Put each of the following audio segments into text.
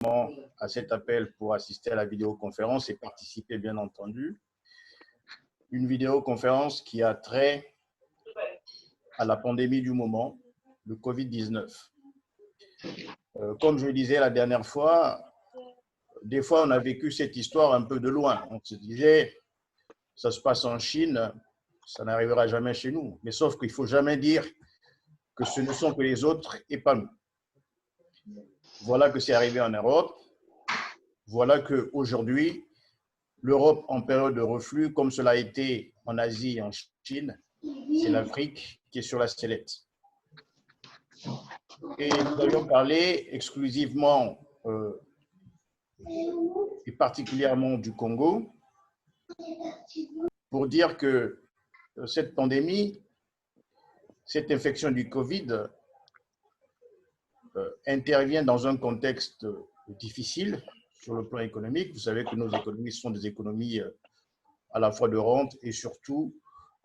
à cet appel pour assister à la vidéoconférence et participer, bien entendu. Une vidéoconférence qui a trait à la pandémie du moment, le Covid-19. Comme je le disais la dernière fois, des fois on a vécu cette histoire un peu de loin. On se disait, ça se passe en Chine, ça n'arrivera jamais chez nous. Mais sauf qu'il ne faut jamais dire que ce ne sont que les autres et pas nous. Voilà que c'est arrivé en Europe. Voilà qu'aujourd'hui, l'Europe en période de reflux, comme cela a été en Asie et en Chine, c'est l'Afrique qui est sur la sellette. Et nous avions parlé exclusivement et particulièrement du Congo pour dire que cette pandémie, cette infection du Covid intervient dans un contexte difficile sur le plan économique. Vous savez que nos économies sont des économies à la fois de rente et surtout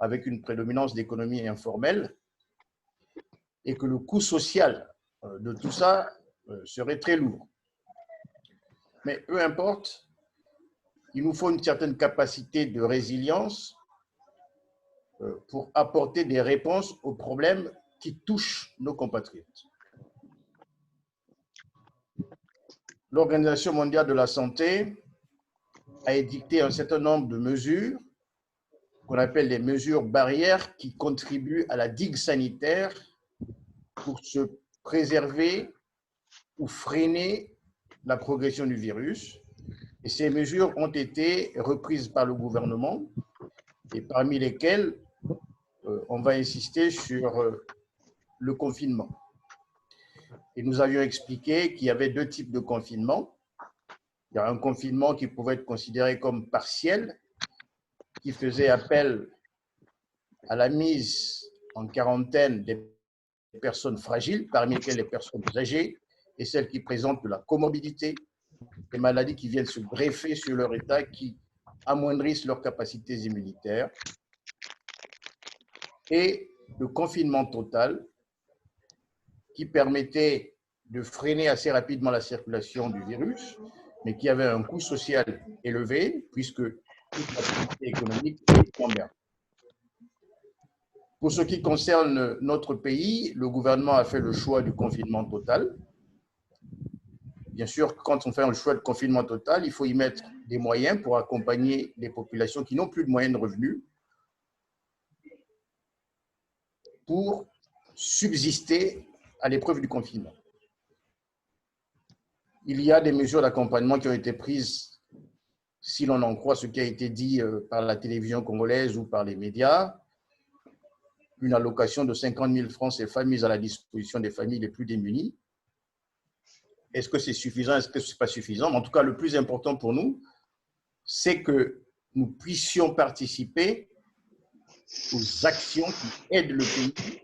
avec une prédominance d'économies informelles et que le coût social de tout ça serait très lourd. Mais peu importe, il nous faut une certaine capacité de résilience pour apporter des réponses aux problèmes qui touchent nos compatriotes. L'Organisation mondiale de la santé a édicté un certain nombre de mesures qu'on appelle les mesures barrières qui contribuent à la digue sanitaire pour se préserver ou freiner la progression du virus. Et ces mesures ont été reprises par le gouvernement et parmi lesquelles on va insister sur le confinement. Et nous avions expliqué qu'il y avait deux types de confinement. Il y a un confinement qui pouvait être considéré comme partiel, qui faisait appel à la mise en quarantaine des personnes fragiles, parmi lesquelles les personnes âgées et celles qui présentent de la comorbidité, des maladies qui viennent se greffer sur leur état, qui amoindrissent leurs capacités immunitaires, et le confinement total qui permettait de freiner assez rapidement la circulation du virus, mais qui avait un coût social élevé, puisque toute l'activité économique est en berne. Pour ce qui concerne notre pays, le gouvernement a fait le choix du confinement total. Bien sûr, quand on fait un choix de confinement total, il faut y mettre des moyens pour accompagner les populations qui n'ont plus de moyens de revenus pour subsister à l'épreuve du confinement. Il y a des mesures d'accompagnement qui ont été prises, si l'on en croit ce qui a été dit par la télévision congolaise ou par les médias, une allocation de 50 000 francs CFA mise à la disposition des familles les plus démunies. Est-ce que c'est suffisant? Est-ce que ce n'est pas suffisant? En tout cas, le plus important pour nous, c'est que nous puissions participer aux actions qui aident le pays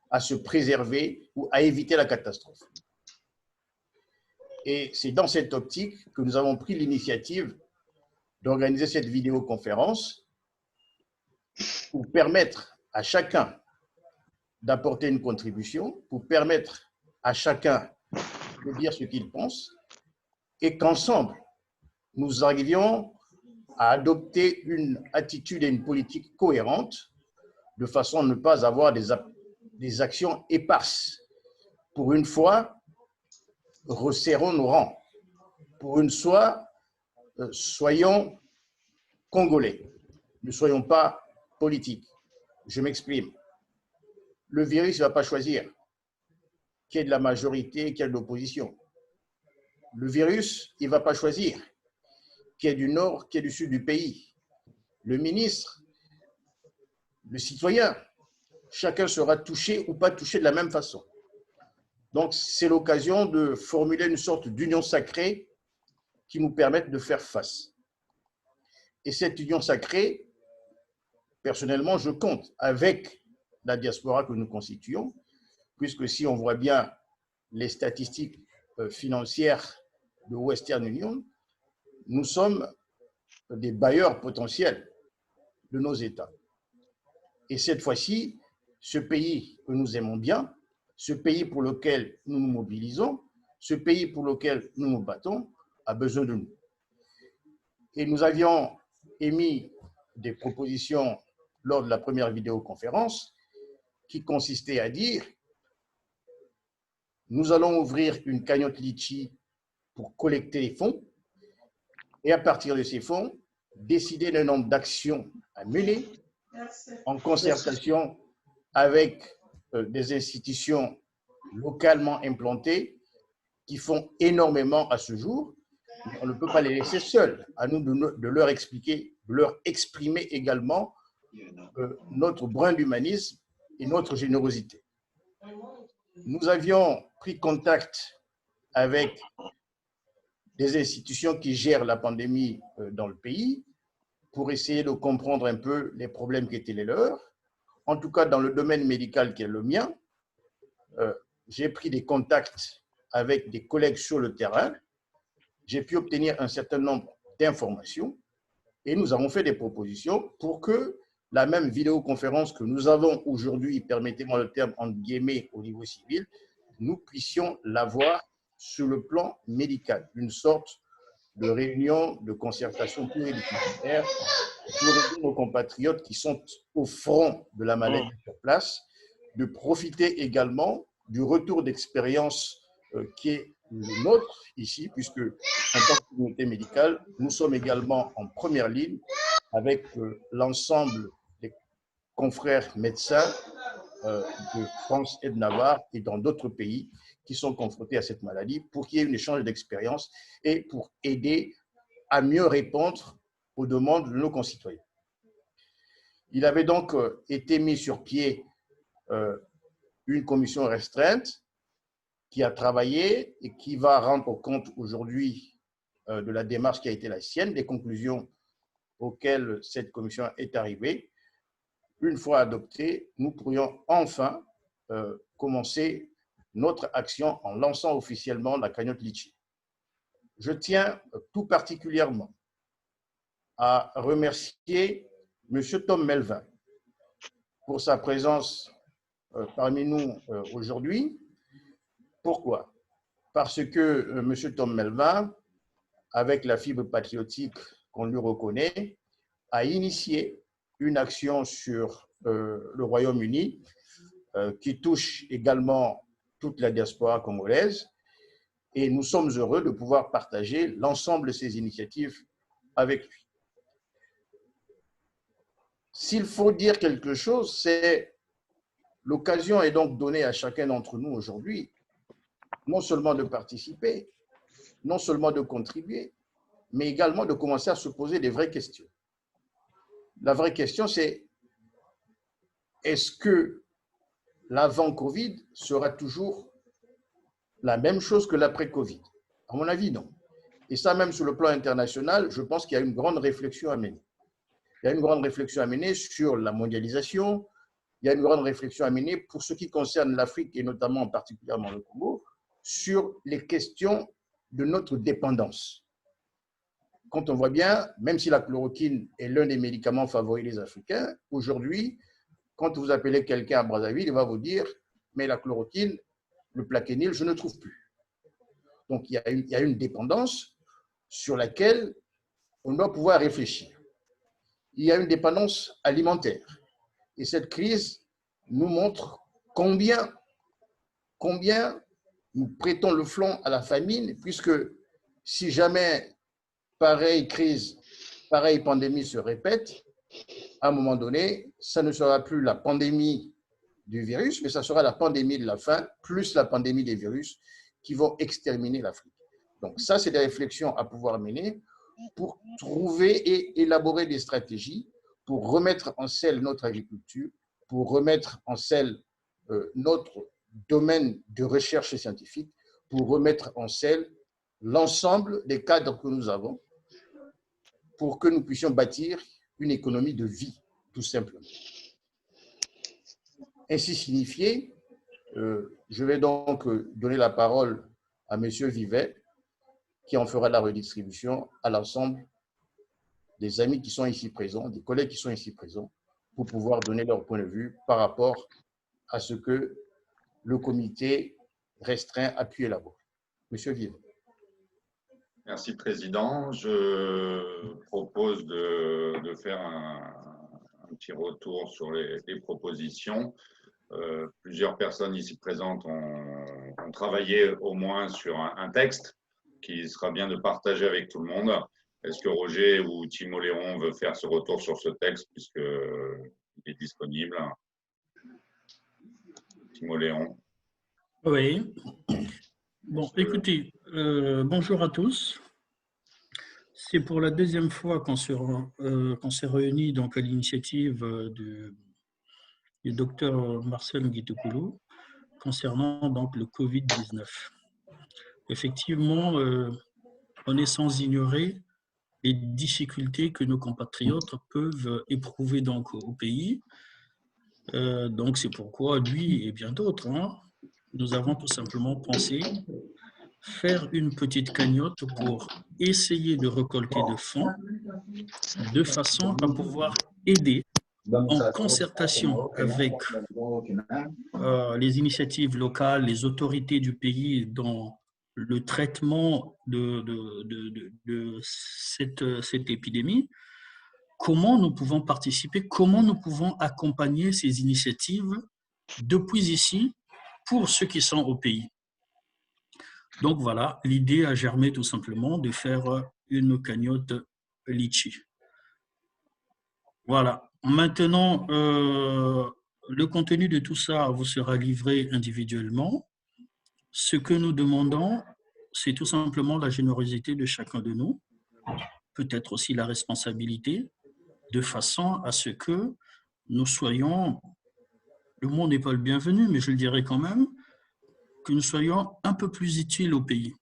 à se préserver ou à éviter la catastrophe. Et c'est dans cette optique que nous avons pris l'initiative d'organiser cette vidéoconférence pour permettre à chacun d'apporter une contribution, pour permettre à chacun de dire ce qu'il pense et qu'ensemble, nous arrivions à adopter une attitude et une politique cohérente de façon à ne pas avoir des actions éparses. Pour une fois, resserrons nos rangs. Pour une fois, soyons congolais. Ne soyons pas politiques. Je m'exprime. Le virus ne va pas choisir qu'il y ait de la majorité, qu'il y ait de l'opposition. Le virus, il ne va pas choisir qu'il y ait du nord, qu'il y ait du sud du pays. Le ministre, le citoyen, chacun sera touché ou pas touché de la même façon. Donc, c'est l'occasion de formuler une sorte d'union sacrée qui nous permette de faire face. Et cette union sacrée, personnellement, je compte avec la diaspora que nous constituons, puisque si on voit bien les statistiques financières de Western Union, nous sommes des bailleurs potentiels de nos États. Et cette fois-ci, ce pays que nous aimons bien, ce pays pour lequel nous nous mobilisons, ce pays pour lequel nous nous battons a besoin de nous. Et nous avions émis des propositions lors de la première vidéoconférence qui consistait à dire nous allons ouvrir une cagnotte Litchi pour collecter les fonds et à partir de ces fonds, décider d'un nombre d'actions à mener en concertation avec des institutions localement implantées qui font énormément à ce jour. Mais on ne peut pas les laisser seuls. À nous de leur expliquer, de leur exprimer également notre brin d'humanisme et notre générosité. Nous avions pris contact avec des institutions qui gèrent la pandémie dans le pays pour essayer de comprendre un peu les problèmes qui étaient les leurs. En tout cas, dans le domaine médical qui est le mien, j'ai pris des contacts avec des collègues sur le terrain. J'ai pu obtenir un certain nombre d'informations et nous avons fait des propositions pour que la même vidéoconférence que nous avons aujourd'hui, permettez-moi le terme entre guillemets au niveau civil, nous puissions l'avoir sur le plan médical, une sorte de réunion de concertation pluridisciplinaire pour aider nos compatriotes qui sont au front de la maladie sur place, de profiter également du retour d'expérience qui est le nôtre ici, puisque en tant que communauté médicale, nous sommes également en première ligne avec l'ensemble des confrères médecins de France et de Navarre et dans d'autres pays qui sont confrontés à cette maladie pour qu'il y ait un échange d'expérience et pour aider à mieux répondre aux demandes de nos concitoyens. Il avait donc été mis sur pied une commission restreinte qui a travaillé et qui va rendre compte aujourd'hui de la démarche qui a été la sienne, des conclusions auxquelles cette commission est arrivée. Une fois adoptée, nous pourrions enfin commencer notre action en lançant officiellement la cagnotte Litchi. Je tiens tout particulièrement à remercier M. Tom Melvin pour sa présence parmi nous aujourd'hui. Pourquoi? Parce que M. Tom Melvin, avec la fibre patriotique qu'on lui reconnaît, a initié une action sur le Royaume-Uni qui touche également toute la diaspora congolaise. Et nous sommes heureux de pouvoir partager l'ensemble de ces initiatives avec lui. S'il faut dire quelque chose, c'est l'occasion est donc donnée à chacun d'entre nous aujourd'hui, non seulement de participer, non seulement de contribuer, mais également de commencer à se poser des vraies questions. La vraie question, c'est est-ce que l'avant-Covid sera toujours la même chose que l'après-Covid? À mon avis, non. Et ça, même sur le plan international, je pense qu'il y a une grande réflexion à mener. Il y a une grande réflexion à mener sur la mondialisation, il y a une grande réflexion à mener pour ce qui concerne l'Afrique et notamment particulièrement le Congo, sur les questions de notre dépendance. Quand on voit bien, même si la chloroquine est l'un des médicaments favoris des Africains, aujourd'hui, quand vous appelez quelqu'un à Brazzaville, il va vous dire « mais la chloroquine, le Plaquenil, je ne trouve plus ». Donc, il y a une dépendance sur laquelle on doit pouvoir réfléchir. Il y a une dépendance alimentaire. Et cette crise nous montre combien nous prêtons le flanc à la famine, puisque si jamais pareille crise, pareille pandémie se répète, à un moment donné, ça ne sera plus la pandémie du virus, mais ça sera la pandémie de la faim, plus la pandémie des virus qui vont exterminer l'Afrique. Donc ça, c'est des réflexions à pouvoir mener pour trouver et élaborer des stratégies pour remettre en selle notre agriculture, pour remettre en selle notre domaine de recherche scientifique, pour remettre en selle l'ensemble des cadres que nous avons pour que nous puissions bâtir une économie de vie, tout simplement. Ainsi signifié, je vais donc donner la parole à M. Vivet, qui en fera la redistribution à l'ensemble des amis qui sont ici présents, des collègues qui sont ici présents, pour pouvoir donner leur point de vue par rapport à ce que le comité restreint a pu élaborer. Monsieur Vive. Merci, Président. Je propose de faire un petit retour sur les propositions. Plusieurs personnes ici présentes ont travaillé au moins sur un texte qui sera bien de partager avec tout le monde. Est-ce que Roger ou Timo Léon veut faire ce retour sur ce texte puisqu'il est disponible? Timo Léon. Oui. Bon, écoutez, bonjour à tous. C'est pour la deuxième fois qu'on s'est réunis donc, à l'initiative du docteur Marcel Nguitokoulou concernant donc, le Covid-19. Effectivement, on est sans ignorer les difficultés que nos compatriotes peuvent éprouver donc, au pays. Donc c'est pourquoi lui et bien d'autres, nous avons tout simplement pensé faire une petite cagnotte pour essayer de récolter des fonds de façon à pouvoir aider en concertation avec les initiatives locales, les autorités du pays dans le traitement de cette épidémie, comment nous pouvons participer, comment nous pouvons accompagner ces initiatives depuis ici pour ceux qui sont au pays. Donc voilà, l'idée a germé tout simplement de faire une cagnotte litchi. Voilà. Maintenant, le contenu de tout ça vous sera livré individuellement. Ce que nous demandons, c'est tout simplement la générosité de chacun de nous, peut-être aussi la responsabilité, de façon à ce que nous soyons, le mot n'est pas le bienvenu, mais je le dirais quand même, que nous soyons un peu plus utiles au pays.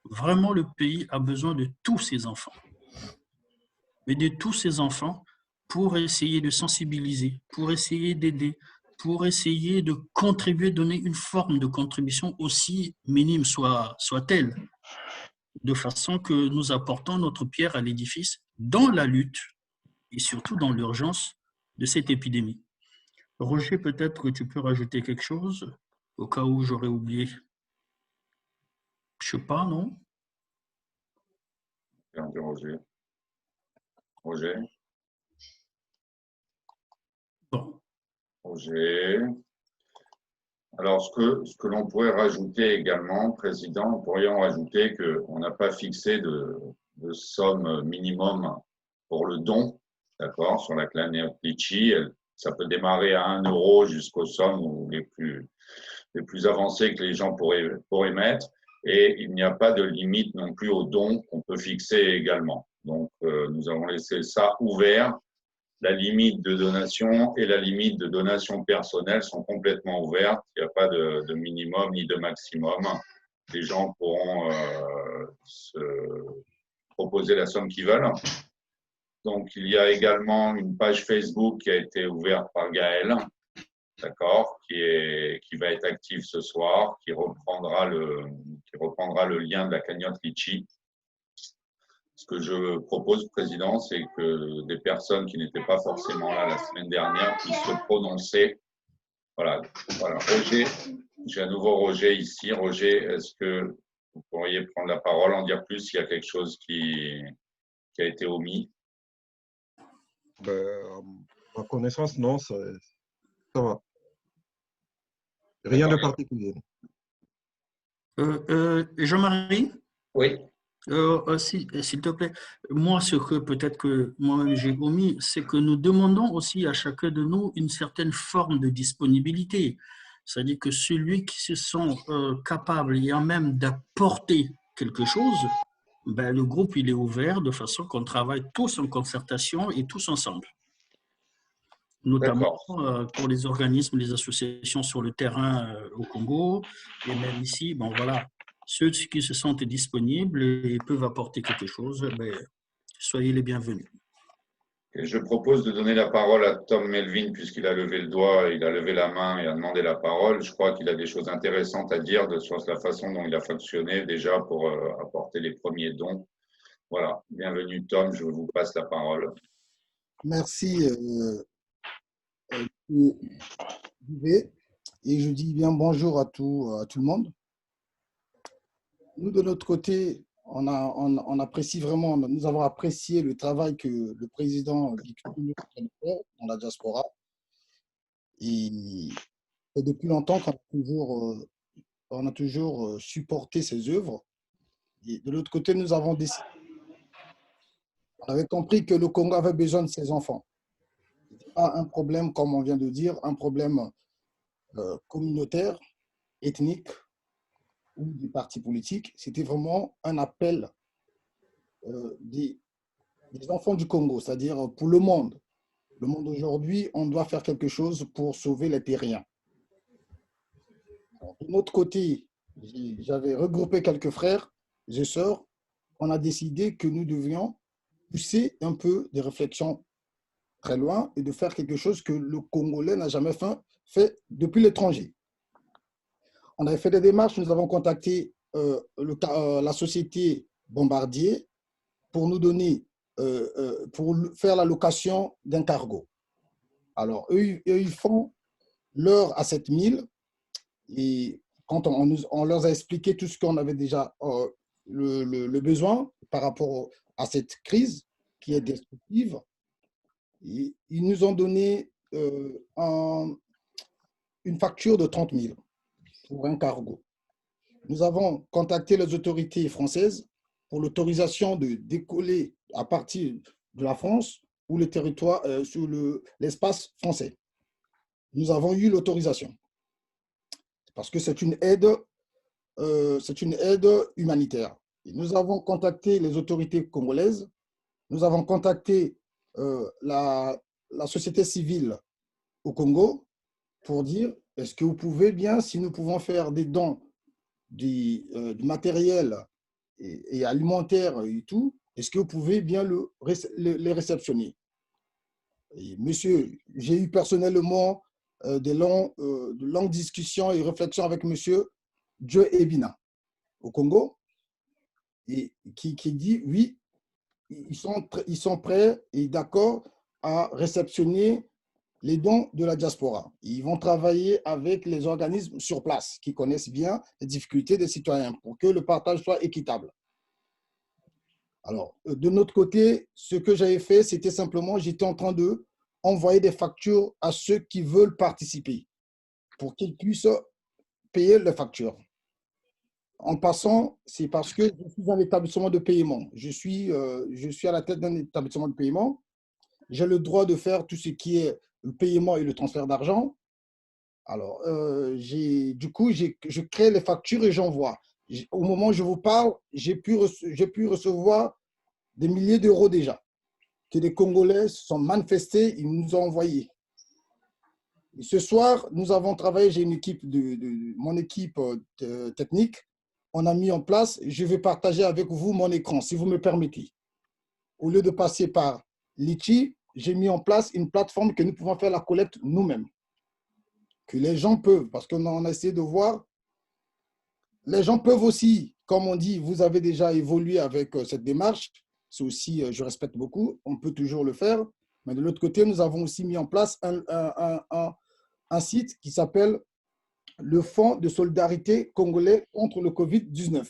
Vraiment, le pays a besoin de tous ses enfants, mais de tous ses enfants pour essayer de sensibiliser, pour essayer d'aider, pour essayer de contribuer, donner une forme de contribution aussi minime soit-elle, de façon que nous apportons notre pierre à l'édifice dans la lutte et surtout dans l'urgence de cette épidémie. Roger, peut-être que tu peux rajouter quelque chose au cas où j'aurais oublié. Je sais pas, non? Roger. Roger. Bon. Roger. Alors, ce que l'on pourrait rajouter également, Président, nous pourrions rajouter qu'on n'a pas fixé de somme minimum pour le don, d'accord, sur la cagnotte litchi. Ça peut démarrer à 1 euro jusqu'aux sommes les plus avancées que les gens pourraient mettre. Et il n'y a pas de limite non plus aux dons qu'on peut fixer également. Donc, nous avons laissé ça ouvert. La limite de donation et la limite de donation personnelle sont complètement ouvertes. Il n'y a pas de minimum ni de maximum. Les gens pourront se proposer la somme qu'ils veulent. Donc, il y a également une page Facebook qui a été ouverte par Gaël, d'accord, qui va être active ce soir, qui reprendra le lien de la cagnotte Litchi. Ce que je propose, Président, c'est que des personnes qui n'étaient pas forcément là la semaine dernière puissent se prononcer. Voilà. Roger, j'ai à nouveau Roger ici. Roger, est-ce que vous pourriez prendre la parole, en dire plus s'il y a quelque chose qui a été omis? À ma connaissance, non, ça va. Rien de particulier. Jean-Marie? Oui. S'il te plaît, moi, ce que peut-être que moi-même j'ai omis, c'est que nous demandons aussi à chacun de nous une certaine forme de disponibilité. C'est-à-dire que celui qui se sent capable et en même d'apporter quelque chose, ben, le groupe il est ouvert de façon qu'on travaille tous en concertation et tous ensemble. Notamment pour les organismes, les associations sur le terrain au Congo et même ici, bon voilà. Ceux qui se sentent disponibles et peuvent apporter quelque chose, ben, soyez les bienvenus. Et je propose de donner la parole à Tom Melvin, puisqu'il a levé le doigt, il a levé la main et a demandé la parole. Je crois qu'il a des choses intéressantes à dire sur la façon dont il a fonctionné déjà pour apporter les premiers dons. Voilà, bienvenue Tom, je vous passe la parole. Merci. Et je dis bien bonjour à tout le monde. Nous, de notre côté, on apprécie vraiment, nous avons apprécié le travail que le président Guy Culhuel fait dans la diaspora. Et, et depuis longtemps on a toujours supporté ses œuvres. Et de l'autre côté, nous avons décidé, on avait compris que le Congo avait besoin de ses enfants. Ce n'était pas un problème, comme on vient de dire, un problème communautaire, ethnique ou des partis politiques. C'était vraiment un appel des enfants du Congo, c'est-à-dire pour le monde. Le monde aujourd'hui, on doit faire quelque chose pour sauver les terriens. De notre côté, j'avais regroupé quelques frères et sœurs. On a décidé que nous devions pousser un peu des réflexions très loin et de faire quelque chose que le Congolais n'a jamais fait depuis l'étranger. On avait fait des démarches, nous avons contacté la société Bombardier pour nous donner, pour faire la location d'un cargo. Alors, eux, ils font l'heure à 7 000 et quand on leur a expliqué tout ce qu'on avait déjà, le besoin par rapport à cette crise qui est destructive, ils nous ont donné une facture de 30 000 pour un cargo. Nous avons contacté les autorités françaises pour l'autorisation de décoller à partir de la France ou le territoire sur l'espace français. Nous avons eu l'autorisation parce que c'est une aide humanitaire. Et nous avons contacté les autorités congolaises, nous avons contacté la société civile au Congo pour dire est-ce que vous pouvez bien, si nous pouvons faire des dons du matériel et alimentaire et tout, est-ce que vous pouvez bien les réceptionner? Et monsieur, j'ai eu personnellement de longues discussions et réflexions avec monsieur Joe Ebina au Congo, et qui dit oui, ils sont prêts et d'accord à réceptionner les dons de la diaspora. Ils vont travailler avec les organismes sur place qui connaissent bien les difficultés des citoyens pour que le partage soit équitable. Alors, de notre côté, ce que j'avais fait, c'était simplement, j'étais en train d'envoyer des factures à ceux qui veulent participer pour qu'ils puissent payer les factures. En passant, c'est parce que je suis un établissement de paiement. Je suis à la tête d'un établissement de paiement. J'ai le droit de faire tout ce qui est le paiement et le transfert d'argent. Alors, du coup, je crée les factures et j'envoie. Au moment où je vous parle, j'ai pu recevoir des milliers d'euros déjà, que les Congolais sont manifestés, ils nous ont envoyés. Et ce soir, nous avons travaillé, j'ai une équipe, mon équipe technique, on a mis en place, je vais partager avec vous mon écran, si vous me permettez. Au lieu de passer par Litchi, j'ai mis en place une plateforme que nous pouvons faire la collecte nous-mêmes. Que les gens peuvent, parce qu'on a essayé de voir, les gens peuvent aussi, comme on dit, vous avez déjà évolué avec cette démarche, c'est aussi, je respecte beaucoup, on peut toujours le faire, mais de l'autre côté, nous avons aussi mis en place un site qui s'appelle le Fonds de solidarité congolais contre le Covid-19,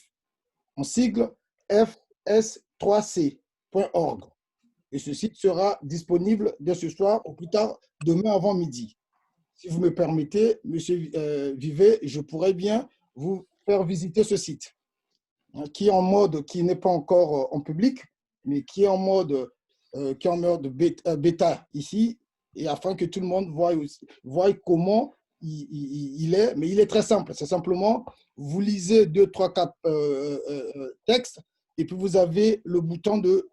en sigle fs3c.org. Et ce site sera disponible dès ce soir, au plus tard demain avant midi. Si vous me permettez, monsieur Vivet, je pourrais bien vous faire visiter ce site, qui est en mode, qui n'est pas encore en public, mais qui est en mode bêta ici, et afin que tout le monde voie comment il est, mais il est très simple. C'est simplement, vous lisez 2, 3, 4 textes, et puis vous avez le bouton de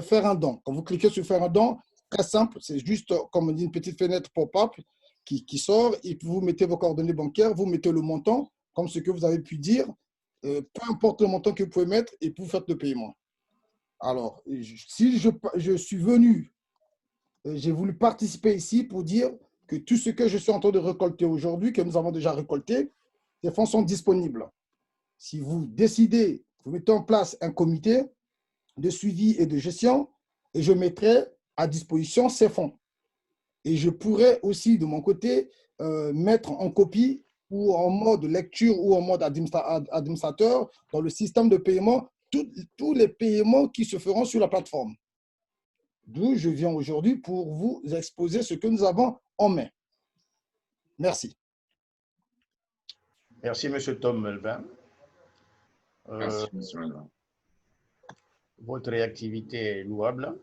faire un don. Quand vous cliquez sur faire un don, très simple, c'est juste, comme on dit, une petite fenêtre pop-up qui sort, et puis vous mettez vos coordonnées bancaires, vous mettez le montant, comme ce que vous avez pu dire, peu importe le montant que vous pouvez mettre, et puis vous faites le paiement. Alors, si je suis venu, j'ai voulu participer ici pour dire que tout ce que je suis en train de récolter aujourd'hui, que nous avons déjà récolté, ces fonds sont disponibles. Si vous décidez, vous mettez en place un comité de suivi et de gestion, et je mettrai à disposition ces fonds. Et je pourrais aussi, de mon côté, mettre en copie ou en mode lecture ou en mode administrateur dans le système de paiement, tous les paiements qui se feront sur la plateforme. D'où je viens aujourd'hui pour vous exposer ce que nous avons en main. Merci. Merci, M. Tom Melvin. Merci, M. Melvin. Votre réactivité est louable.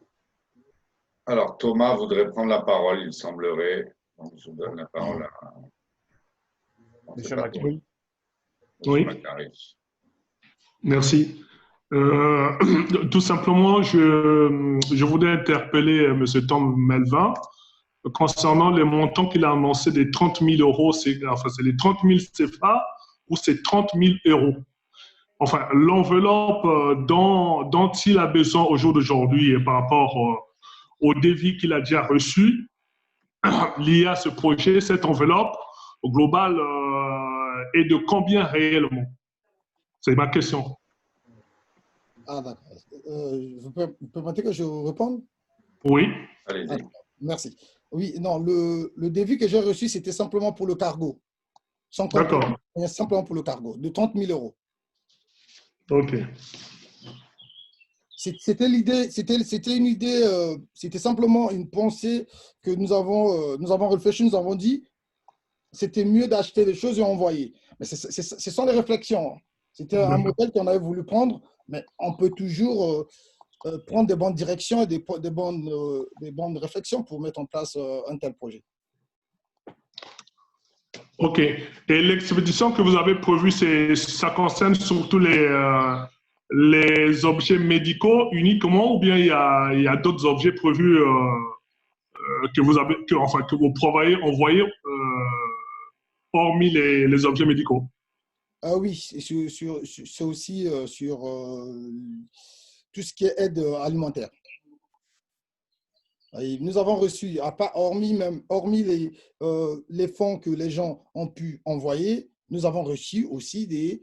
Alors, Thomas voudrait prendre la parole, il semblerait. Donc, je vous donne la parole à M. Macari. Oui. Macari. Merci. Tout simplement, je voudrais interpeller M. Tom Melvin concernant les montants qu'il a annoncé des 30 000 euros. C'est les 30 000 CFA ou c'est 30 000 euros. Enfin, l'enveloppe dont il a besoin au jour d'aujourd'hui par rapport au devis qu'il a déjà reçu lié à ce projet, cette enveloppe globale est de combien réellement? C'est ma question. Ah, d'accord. Vous permettez que je réponde? Oui. Allez-y. Merci. Oui, non, le devis que j'ai reçu, c'était simplement pour le cargo. D'accord. Simplement pour le cargo, de 30 000 euros. OK. C'était l'idée, c'était une idée, c'était simplement une pensée que nous avons réfléchi, nous avons dit, c'était mieux d'acheter des choses et envoyer. Mais ce sont des réflexions. C'était un modèle qu'on avait voulu prendre, mais on peut toujours prendre des bonnes directions et des bonnes réflexions pour mettre en place un tel projet. OK. Et l'expédition que vous avez prévue, ça concerne surtout les objets médicaux uniquement, ou bien il y a d'autres objets prévus que vous envoyez hormis les objets médicaux? Ah oui, c'est aussi sur tout ce qui est aide alimentaire. Et nous avons reçu, hormis les fonds que les gens ont pu envoyer, nous avons reçu aussi des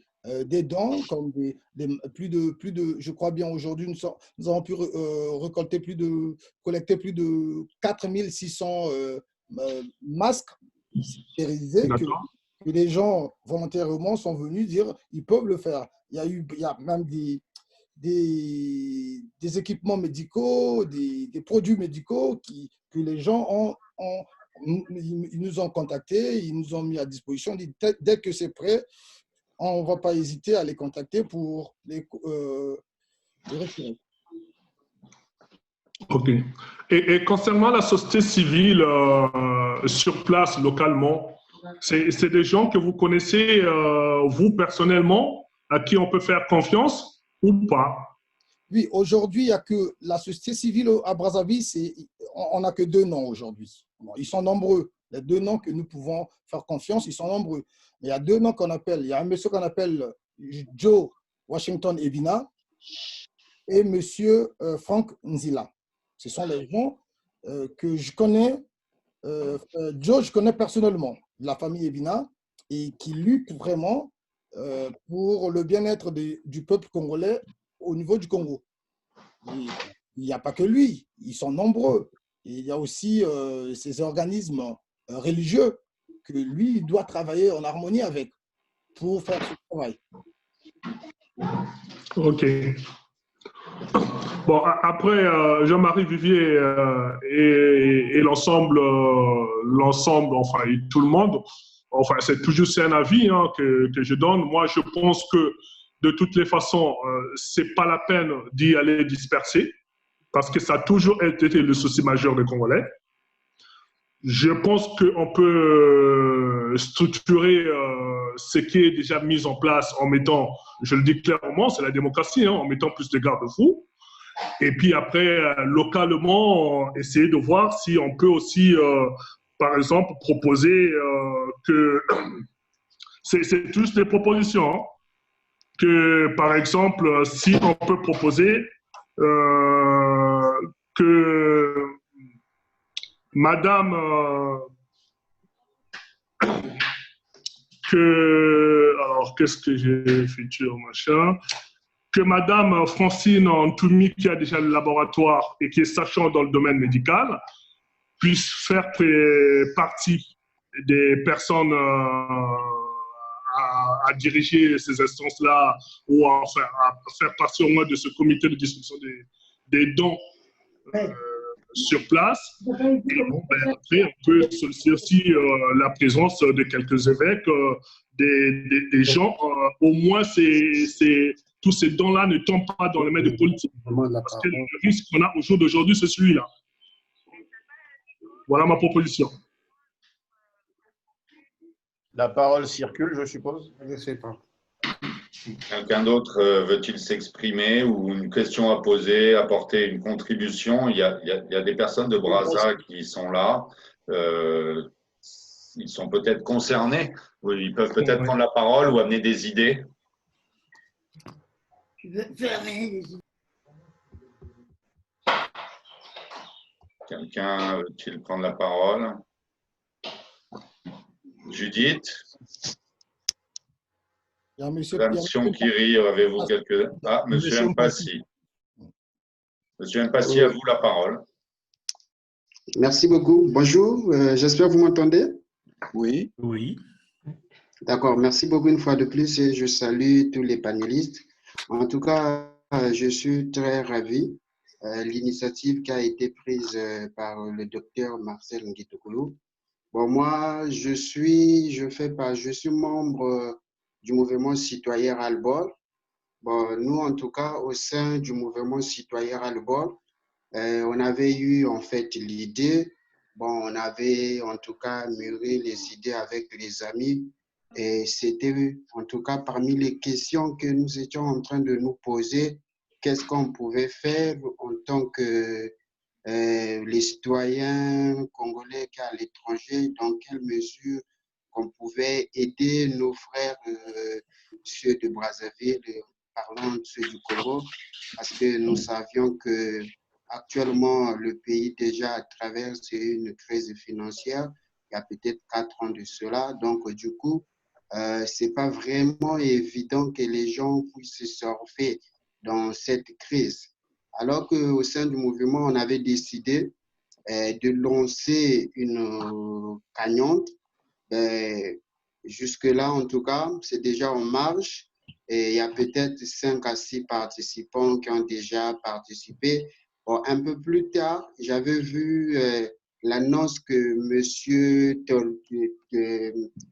dons, comme je crois bien aujourd'hui, nous avons pu collecter plus de 4600 masques stérilisés que les gens volontairement sont venus dire ils peuvent le faire. Il y a même des équipements médicaux, des produits médicaux que les gens ils nous ont contactés, ils nous ont mis à disposition. Dès que c'est prêt, on ne va pas hésiter à les contacter pour les retirer. OK. Et concernant la société civile sur place, localement, c'est des gens que vous connaissez, vous personnellement, à qui on peut faire confiance ou pas? Oui, aujourd'hui, il n'y a que la société civile à Brazzaville, on n'a que 2 noms aujourd'hui. Ils sont nombreux. Les 2 noms que nous pouvons faire confiance, ils sont nombreux. Mais il y a 2 noms qu'on appelle. Il y a un monsieur qu'on appelle Joe Washington Evina et monsieur Frank Nzila. Ce sont les gens que je connais. Joe, je connais personnellement, la famille Evina, et qui lutte vraiment pour le bien-être du peuple congolais au niveau du Congo. Et il n'y a pas que lui, ils sont nombreux. Et il y a aussi ces organismes religieux que lui, il doit travailler en harmonie avec pour faire ce travail. OK. Bon, après, Jean-Marie Vivier et l'ensemble, enfin, et tout le monde, enfin, c'est un avis que je donne. Moi, je pense que de toutes les façons, c'est pas la peine d'y aller disperser, parce que ça a toujours été le souci majeur des Congolais. Je pense qu'on peut structurer ce qui est déjà mis en place en mettant, je le dis clairement, c'est la démocratie, en mettant plus de garde-fous. Et puis après, localement, essayer de voir si on peut aussi, par exemple, proposer que… C'est juste des propositions. Que, par exemple, si on peut proposer que Madame… alors, qu'est-ce que j'ai futur, machin, que Madame Francine Ntoumi, qui a déjà le laboratoire et qui est sachant dans le domaine médical, puisse faire partie des personnes à diriger ces instances-là ou à faire partie au moins de ce comité de distribution des dons sur place. Et bon, après, on peut solliciter aussi la présence de quelques évêques, des gens. Au moins, tous ces dons-là ne tombent pas dans les mains des politiques. Parce que le risque qu'on a au jour d'aujourd'hui, c'est celui-là. Voilà ma proposition. La parole circule, je suppose. Je ne sais pas. Quelqu'un d'autre veut-il s'exprimer ou une question à poser, apporter une contribution? Il y a des personnes de Brazza qui sont là. Ils sont peut-être concernés. Ils peuvent peut-être prendre la parole ou amener des idées. Quelqu'un veut-il prendre la parole? Judith? Il y a monsieur, Madame Sionkiri, avez-vous quelques... Ah, Monsieur Mpassi. Monsieur Mpassi, à vous la parole. Merci beaucoup. Bonjour, j'espère que vous m'entendez. Oui. Oui. D'accord, merci beaucoup une fois de plus et je salue tous les panélistes. En tout cas, je suis très ravi. L'initiative qui a été prise par le docteur Marcel Nguitokoulou. Bon, moi, je suis membre du mouvement citoyen Ras-le-Bol. Bon, nous, en tout cas, au sein du mouvement citoyen Ras-le-Bol, on avait eu en fait l'idée, bon, on avait en tout cas mûri les idées avec les amis et c'était en tout cas parmi les questions que nous étions en train de nous poser, qu'est-ce qu'on pouvait faire en tant que les citoyens congolais qui sont à l'étranger, dans quelle mesure qu'on pouvait aider nos frères, ceux de Brazzaville, parlant de ceux du Congo, parce que nous savions que actuellement le pays déjà traverse une crise financière. Il y a peut-être 4 ans de cela. Donc, du coup, c'est pas vraiment évident que les gens puissent surfer dans cette crise. Alors qu'au sein du mouvement, on avait décidé de lancer une cagnotte. Jusque-là, en tout cas, c'est déjà en marche. Et il y a peut-être 5 à 6 participants qui ont déjà participé. Bon, un peu plus tard, j'avais vu l'annonce que M.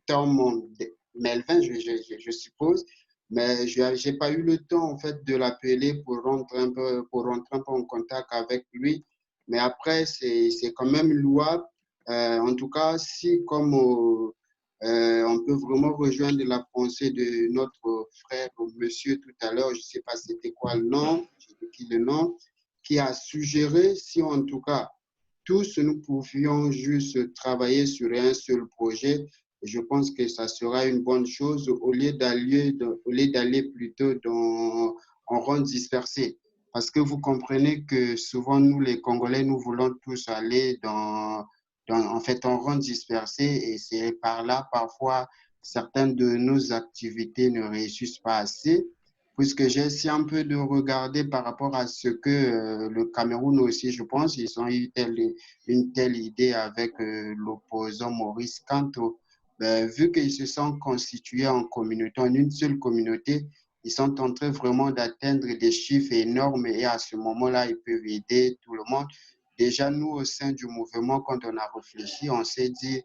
Tom Melvin, je suppose, mais je n'ai pas eu le temps en fait de l'appeler pour rentrer un peu en contact avec lui. Mais après, c'est quand même louable. En tout cas, si comme on peut vraiment rejoindre la pensée de notre frère, monsieur tout à l'heure, je ne sais pas c'était quoi le nom, qui a suggéré si en tout cas tous nous pouvions juste travailler sur un seul projet, je pense que ça sera une bonne chose au lieu d'aller plutôt en rond dispersé. Parce que vous comprenez que souvent, nous, les Congolais, nous voulons tous aller en fait, en rond dispersé et c'est par là, parfois, certaines de nos activités ne réussissent pas assez. Puisque j'ai essayé un peu de regarder par rapport à ce que le Cameroun aussi, je pense, ils ont eu une telle idée avec l'opposant Maurice Kanto. Vu qu'ils se sont constitués en communauté, en une seule communauté, ils sont en train vraiment d'atteindre des chiffres énormes et à ce moment-là, ils peuvent aider tout le monde. Déjà, nous, au sein du mouvement, quand on a réfléchi, on s'est dit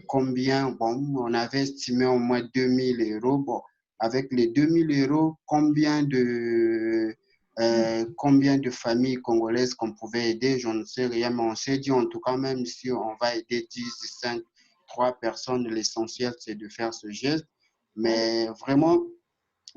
combien, bon, on avait estimé au moins 2000 €. Bon, avec les 2000 €, combien de familles congolaises qu'on pouvait aider, je ne sais rien, mais on s'est dit en tout cas, même si on va aider 10, 5, 3 personnes, l'essentiel c'est de faire ce geste. Mais vraiment,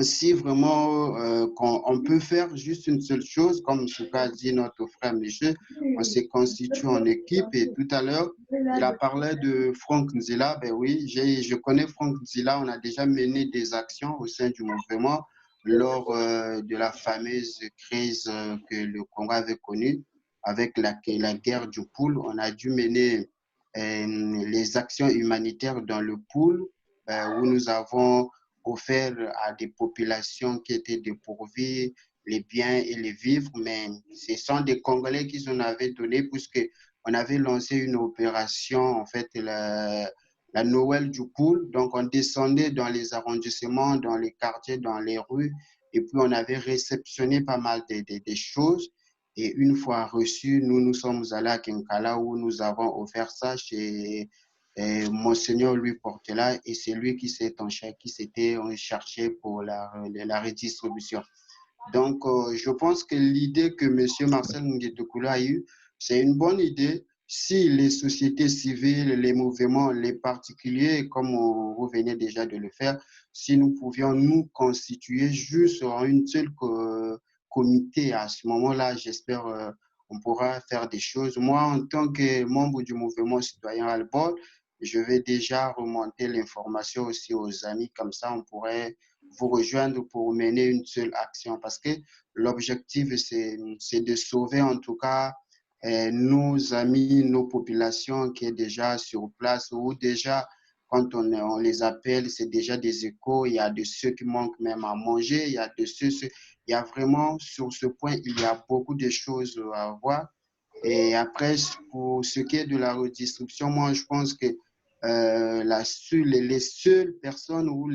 si vraiment on peut faire juste une seule chose, comme ce qu'a dit notre frère Michel, on se constitue en équipe et tout à l'heure, il a parlé de Franck Nzila. Ben oui, je connais Franck Nzila, on a déjà mené des actions au sein du mouvement lors de la fameuse crise que le Congo avait connue avec la guerre du Poul. On a dû mener les actions humanitaires dans le Poul où nous avons offert à des populations qui étaient dépourvues les biens et les vivres, mais ce sont des Congolais qui en avaient donné puisqu'on avait lancé une opération, en fait, la Noël du Cool. Donc, on descendait dans les arrondissements, dans les quartiers, dans les rues, et puis on avait réceptionné pas mal de choses. Et une fois reçu, nous sommes allés à Kenkala où nous avons offert ça chez Monseigneur Louis Portela, et c'est lui qui s'était chargé pour la redistribution. Donc, je pense que l'idée que M. Marcel Nguédoukoulou a eue, c'est une bonne idée. Si les sociétés civiles, les mouvements, les particuliers, comme vous venez déjà de le faire, si nous pouvions nous constituer juste en une seule comité, à ce moment-là, j'espère on pourra faire des choses. Moi, en tant que membre du mouvement citoyen Albol, je vais déjà remonter l'information aussi aux amis, comme ça on pourrait vous rejoindre pour mener une seule action, parce que l'objectif, c'est de sauver en tout cas nos amis, nos populations qui est déjà sur place, ou déjà quand on les appelle, c'est déjà des échos. Il y a de ceux qui manquent même à manger, il y a de ceux, il y a vraiment sur ce point, il y a beaucoup de choses à voir. Et après, pour ce qui est de la redistribution, moi je pense que les seules personnes où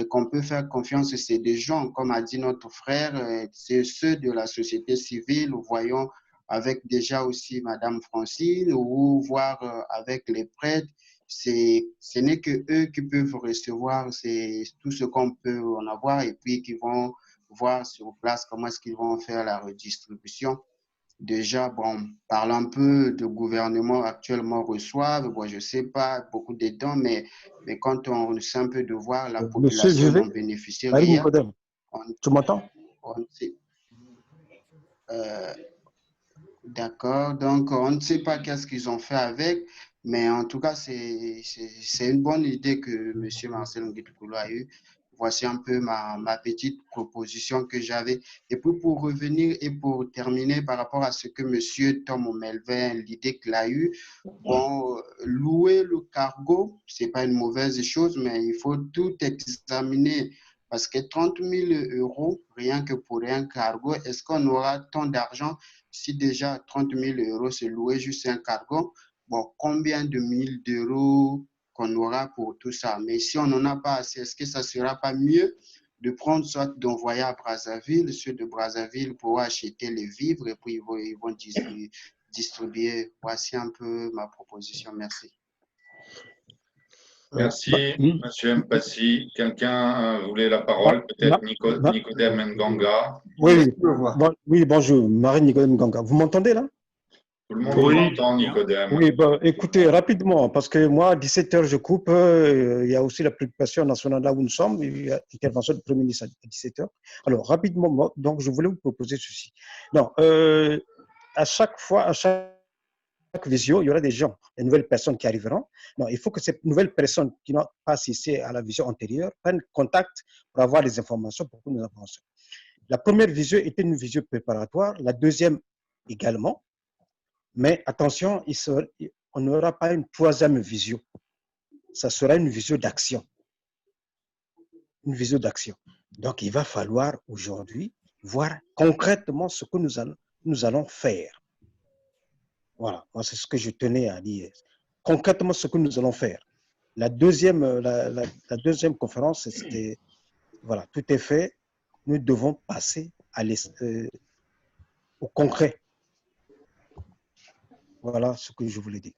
qu'on peut faire confiance, c'est des gens, comme a dit notre frère, c'est ceux de la société civile. Voyons avec déjà aussi Madame Francine, ou voir avec les prêtres. Ce n'est que eux qui peuvent recevoir tout ce qu'on peut en avoir, et puis qui vont voir sur place comment est-ce qu'ils vont faire la redistribution. Déjà, bon, parlant un peu de gouvernement actuellement reçoivent, bon, je ne sais pas beaucoup de temps, mais quand on essaie un peu de voir la Monsieur population Juvet, dont bénéficie Marie réel, Nicodème, tu m'entends? D'accord, donc on ne sait pas qu'est-ce qu'ils ont fait avec, mais en tout cas, c'est une bonne idée que M. Marcel Nguédoukoulou a eue. Voici un peu ma petite proposition que j'avais. Et puis pour revenir et pour terminer par rapport à ce que M. Tom Melvin, l'idée qu'il a eue, bon, louer le cargo, ce n'est pas une mauvaise chose, mais il faut tout examiner. Parce que 30 000 euros, rien que pour un cargo, est-ce qu'on aura tant d'argent si déjà 30 000 euros, c'est louer juste un cargo? Bon, combien de mille d'euros qu'on aura pour tout ça? Mais si on n'en a pas assez, est-ce que ça ne sera pas mieux de prendre soit d'envoyer à Brazzaville, ceux de Brazzaville pour acheter les vivres, et puis ils vont distribuer. Voici un peu ma proposition. Merci. Merci, Monsieur Mpassi. Quelqu'un voulait la parole? Peut-être Nicodème Nganga. Oui, bonjour, Marie Nicodème Nganga. Vous m'entendez là? Tout le monde vous entend, Nicodème. Oui, écoutez, rapidement, parce que moi, à 17h, je coupe. Il y a aussi la préoccupation nationale là où nous sommes. Il y a l'intervention du Premier ministre à 17h. Alors, rapidement, donc, je voulais vous proposer ceci. Non, à chaque fois, à chaque visio, il y aura des gens, des nouvelles personnes qui arriveront. Non, il faut que ces nouvelles personnes qui n'ont pas assisté à la visio antérieure prennent contact pour avoir les informations pour que nous avancions. La première visio était une visio préparatoire, la deuxième également. Mais attention, on n'aura pas une troisième visio. Ça sera une visio d'action. Une visio d'action. Donc, il va falloir aujourd'hui voir concrètement ce que nous allons faire. Voilà, moi, c'est ce que je tenais à dire. Concrètement, ce que nous allons faire. La deuxième conférence, c'était, voilà, tout est fait. Nous devons passer au concret. Voilà ce que je voulais dire.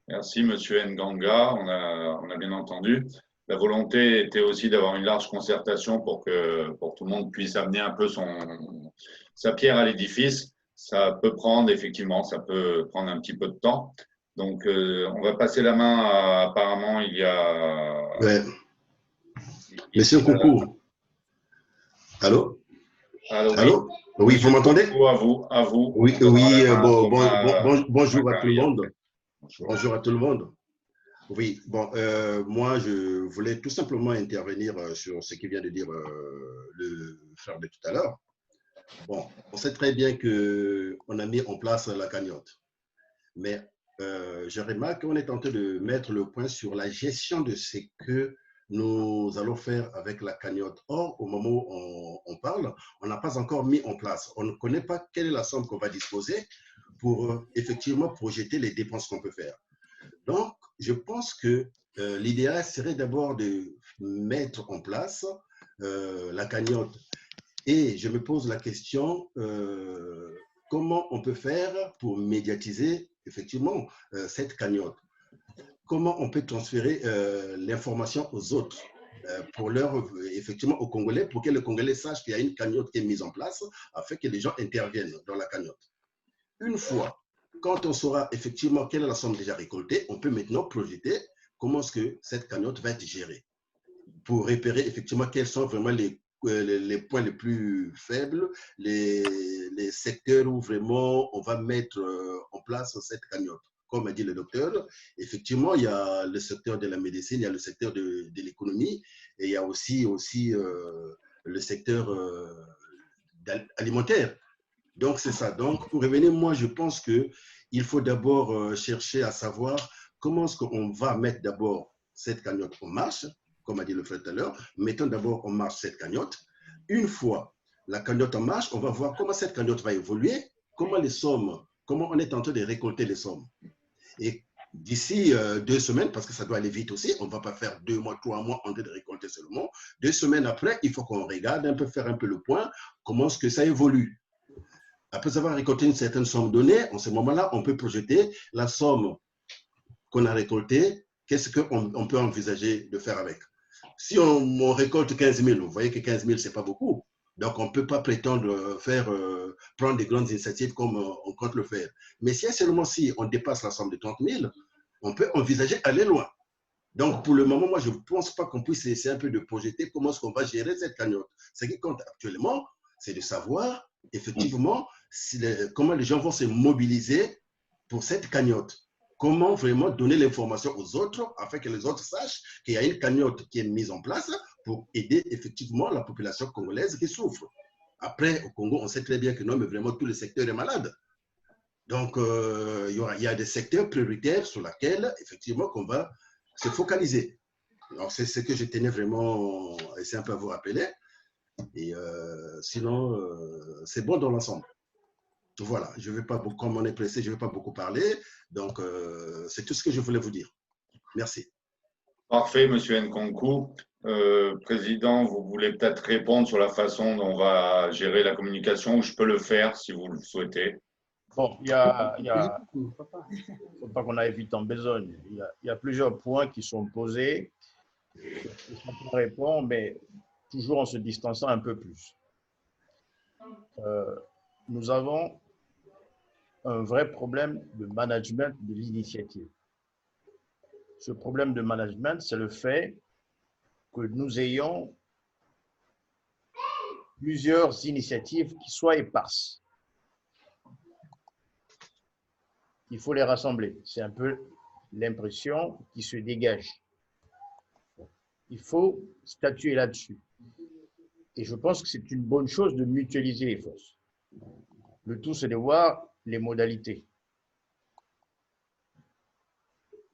Merci, Monsieur Nganga. On a bien entendu. La volonté était aussi d'avoir une large concertation pour que tout le monde puisse amener un peu sa pierre à l'édifice. Ça peut prendre, effectivement, ça peut prendre un petit peu de temps. Donc, on va passer la main apparemment, il y a… Ouais. Monsieur Coucou. Allô? Allô? Oui, vous m'entendez? À vous. Oui, bonjour à tout le monde. Bonjour à tout le monde. Oui, bon, moi, je voulais tout simplement intervenir sur ce qui vient de dire le frère de tout à l'heure. Bon, on sait très bien qu'on a mis en place la cagnotte, mais je remarque qu'on est en train de mettre le point sur la gestion de ce que nous allons faire avec la cagnotte. Or, au moment où on parle, on n'a pas encore mis en place. On ne connaît pas quelle est la somme qu'on va disposer pour effectivement projeter les dépenses qu'on peut faire. Donc, je pense que l'idéal serait d'abord de mettre en place la cagnotte. Et je me pose la question, comment on peut faire pour médiatiser effectivement cette cagnotte? Comment on peut transférer l'information aux autres effectivement aux Congolais, pour que les Congolais sachent qu'il y a une cagnotte qui est mise en place afin que les gens interviennent dans la cagnotte. Une fois, quand on saura effectivement quelle est la somme déjà récoltée, on peut maintenant projeter comment est-ce que cette cagnotte va être gérée pour repérer effectivement quels sont vraiment les points les plus faibles, les secteurs où vraiment on va mettre en place cette cagnotte. Comme a dit le docteur, effectivement, il y a le secteur de la médecine, il y a le secteur de l'économie et il y a aussi le secteur alimentaire. Donc, c'est ça. Donc, pour revenir, moi, je pense qu'il faut d'abord chercher à savoir comment est-ce qu'on va mettre d'abord cette cagnotte en marche, comme a dit le frère tout à l'heure. Mettons d'abord en marche cette cagnotte. Une fois la cagnotte en marche, on va voir comment cette cagnotte va évoluer, comment on est en train de récolter les sommes. Et d'ici 2 semaines, parce que ça doit aller vite aussi, on ne va pas faire 2 mois, 3 mois en train de récolter seulement. 2 semaines après, il faut qu'on regarde un peu, faire un peu le point, comment est-ce que ça évolue. Après avoir récolté une certaine somme donnée, en ce moment-là, on peut projeter la somme qu'on a récoltée, qu'est-ce qu'on peut envisager de faire avec. Si on récolte 15 000, vous voyez que 15 000, ce n'est pas beaucoup. Donc, on ne peut pas prétendre prendre des grandes initiatives comme on compte le faire. Mais seulement si on dépasse la somme de 30 000, on peut envisager aller loin. Donc, pour le moment, moi, je ne pense pas qu'on puisse essayer un peu de projeter comment est-ce qu'on va gérer cette cagnotte. Ce qui compte actuellement, c'est de savoir, effectivement, comment les gens vont se mobiliser pour cette cagnotte. Comment vraiment donner l'information aux autres afin que les autres sachent qu'il y a une cagnotte qui est mise en place pour aider effectivement la population congolaise qui souffre. Après, au Congo, on sait très bien que non, mais vraiment tout le secteur est malade. Donc, il y a des secteurs prioritaires sur lesquels, effectivement, qu'on va se focaliser. Alors, c'est ce que je tenais vraiment à essayer un peu à vous rappeler. Et sinon, c'est bon dans l'ensemble. Voilà, je ne vais pas beaucoup, comme on est pressé, je ne vais pas beaucoup parler. Donc, c'est tout ce que je voulais vous dire. Merci. Parfait, Monsieur Nkonku. Président, vous voulez peut-être répondre sur la façon dont on va gérer la communication, ou je peux le faire si vous le souhaitez. Bon, il ne faut pas qu'on aille vite en besogne. Il y a plusieurs points qui sont posés. On répond, mais toujours en se distançant un peu plus. Nous avons un vrai problème de management de l'initiative. Ce problème de management, c'est le fait que nous ayons plusieurs initiatives qui soient éparses. Il faut les rassembler. C'est un peu l'impression qui se dégage. Il faut statuer là-dessus. Et je pense que c'est une bonne chose de mutualiser les forces. Le tout, c'est de voir les modalités.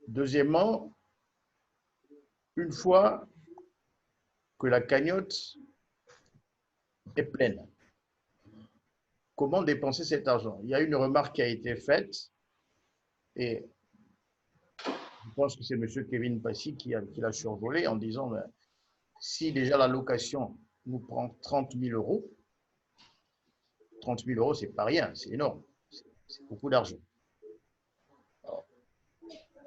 Deuxièmement, une fois que la cagnotte est pleine, comment dépenser cet argent? Il y a une remarque qui a été faite et je pense que c'est M. Kevin Passy qui l'a survolé en disant si déjà la location nous prend 30 000 €, 30 000 €, c'est pas rien, c'est énorme, c'est beaucoup d'argent.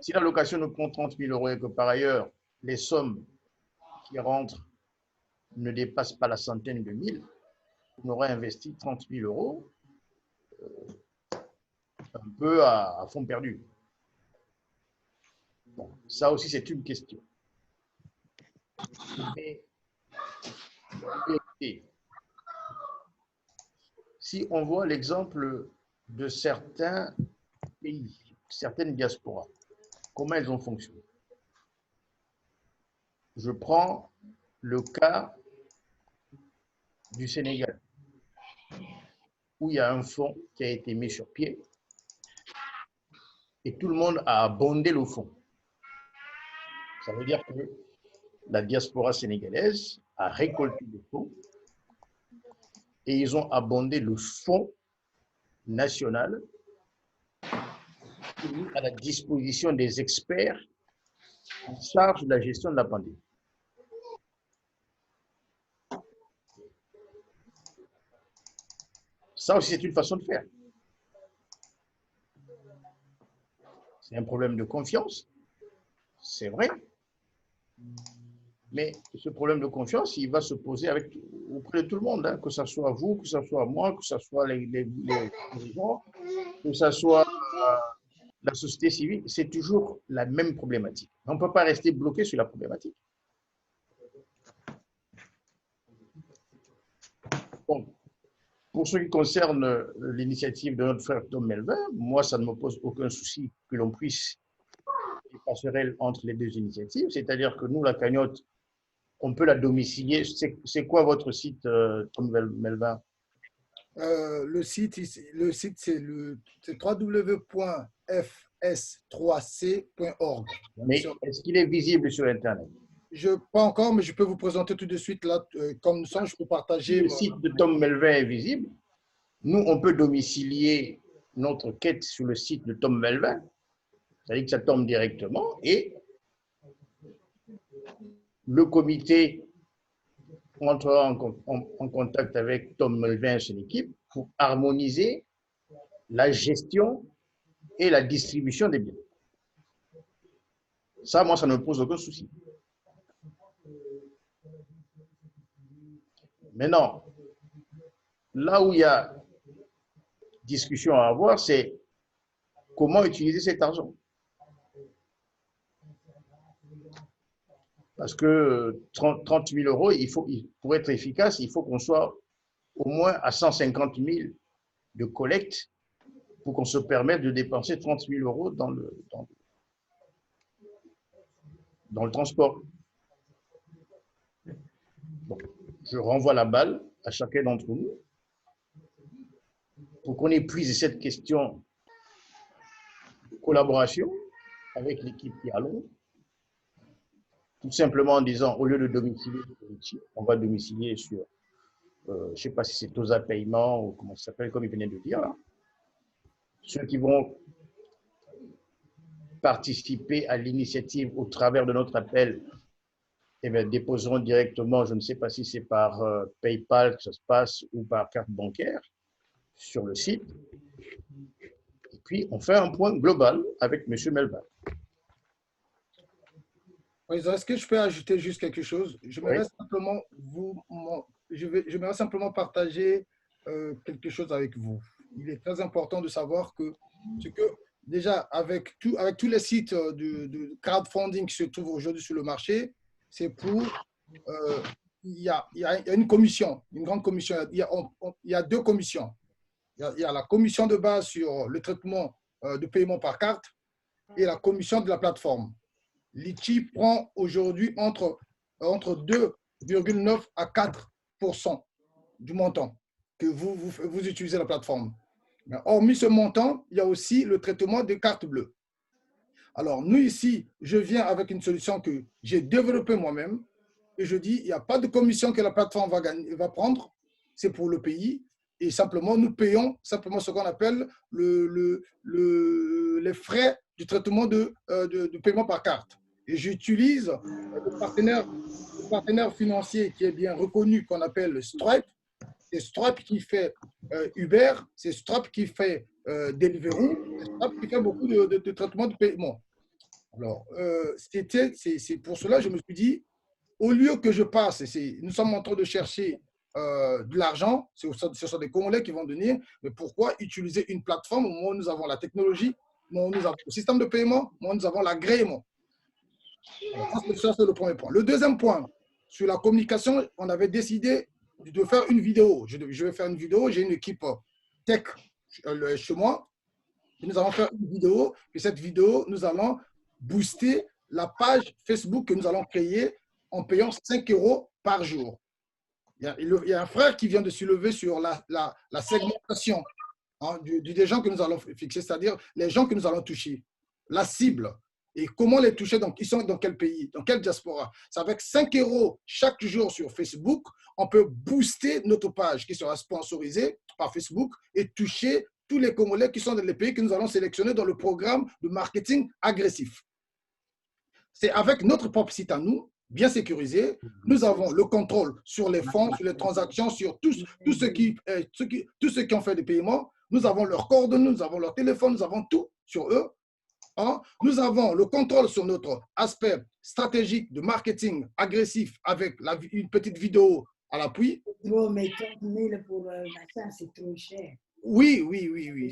Si la location nous prend 30 000 € et que par ailleurs, les sommes qui rentrent ne dépassent pas la centaine de mille, on aurait investi 30 000 € un peu à fond perdu. Bon, ça aussi, c'est une question. Mais, si on voit l'exemple de certains pays, certaines diasporas, comment elles ont fonctionné. Je prends le cas du Sénégal, où il y a un fonds qui a été mis sur pied et tout le monde a abondé le fonds. Ça veut dire que la diaspora sénégalaise a récolté des fonds et ils ont abondé le fonds national mis à la disposition des experts en charge de la gestion de la pandémie. Ça aussi, c'est une façon de faire. C'est un problème de confiance, c'est vrai. Mais ce problème de confiance, il va se poser auprès de tout le monde, hein, que ce soit vous, que ce soit moi, que ce soit les dirigeants, que ce soit la société civile. C'est toujours la même problématique. On ne peut pas rester bloqué sur la problématique. Bon, pour ce qui concerne l'initiative de notre frère Tom Melvin, moi, ça ne me pose aucun souci que l'on puisse des passerelles entre les deux initiatives. C'est-à-dire que nous, la cagnotte, on peut la domicilier. C'est quoi votre site, Tom Melvin? Le site, c'est www.fs3c.org. Mais est-ce qu'il est visible sur Internet? Pas encore, mais je peux vous présenter tout de suite là, comme ça, je peux partager. Le site de Tom Melvin est visible. Nous, on peut domicilier notre quête sur le site de Tom Melvin. C'est-à-dire que ça tombe directement et le comité entrera en contact avec Tom Melvin et son équipe pour harmoniser la gestion et la distribution des biens. Ça, moi, ça ne me pose aucun souci. Maintenant, là où il y a discussion à avoir, c'est comment utiliser cet argent. Parce que 30 000 euros, pour être efficace, il faut qu'on soit au moins à 150 000 de collecte pour qu'on se permette de dépenser 30 000 euros dans le transport. Bon, je renvoie la balle à chacun d'entre nous pour qu'on épuise cette question de collaboration avec l'équipe qui est à Londres. Tout simplement en disant, au lieu de domicilier, on va domicilier sur, je ne sais pas si c'est Tosa Paiement ou comment ça s'appelle, comme il venait de dire là. Ceux qui vont participer à l'initiative au travers de notre appel, eh bien, déposeront directement, je ne sais pas si c'est par PayPal que ça se passe ou par carte bancaire sur le site. Et puis, on fait un point global avec M. Melvin. Est-ce que je peux ajouter juste quelque chose? J'aimerais simplement partager quelque chose avec vous. Il est très important de savoir que déjà, avec tous les sites de crowdfunding qui se trouvent aujourd'hui sur le marché, c'est pour… il y a une commission, une grande commission. Il y a deux commissions. Il y a la commission de base sur le traitement de paiement par carte et la commission de la plateforme. Litchi prend aujourd'hui entre 2,9 à 4% du montant que vous utilisez la plateforme. Mais hormis ce montant, il y a aussi le traitement des cartes bleues. Alors, nous ici, je viens avec une solution que j'ai développée moi-même et je dis, il n'y a pas de commission que la plateforme va prendre, c'est pour le pays. Et simplement, nous payons simplement ce qu'on appelle les frais du traitement de paiement par carte. Et j'utilise le partenaire financier qui est bien reconnu, qu'on appelle Stripe. C'est Stripe qui fait Uber, c'est Stripe qui fait Deliveroo, c'est Stripe qui fait beaucoup de traitements de paiement. Alors, c'est pour cela que je me suis dit, au lieu que je passe, nous sommes en train de chercher de l'argent, ce sont des Congolais qui vont donner, mais pourquoi utiliser une plateforme au moment où nous avons la technologie, au moment où nous avons le système de paiement, au moment où nous avons l'agrément. Ça, c'est le premier point. Le deuxième point, sur la communication, on avait décidé de faire une vidéo. Je vais faire une vidéo, j'ai une équipe tech chez moi. Et nous allons faire une vidéo, et cette vidéo, nous allons booster la page Facebook que nous allons créer en payant 5 € par jour. Il y a un frère qui vient de se lever sur la segmentation des gens que nous allons fixer, c'est-à-dire les gens que nous allons toucher, la cible. Et comment les toucher? Donc, ils sont dans quel pays? Dans quelle diaspora? C'est avec 5 € chaque jour sur Facebook, on peut booster notre page qui sera sponsorisée par Facebook et toucher tous les Congolais qui sont dans les pays que nous allons sélectionner dans le programme de marketing agressif. C'est avec notre propre site à nous, bien sécurisé, nous avons le contrôle sur les fonds, sur les transactions, sur tous ceux qui ont fait des paiements. Nous avons leurs coordonnées, nous avons leur téléphone, nous avons tout sur eux. Hein? Nous avons le contrôle sur notre aspect stratégique de marketing agressif avec une petite vidéo à l'appui. Mais 30 000 pour machin, c'est trop cher. Oui.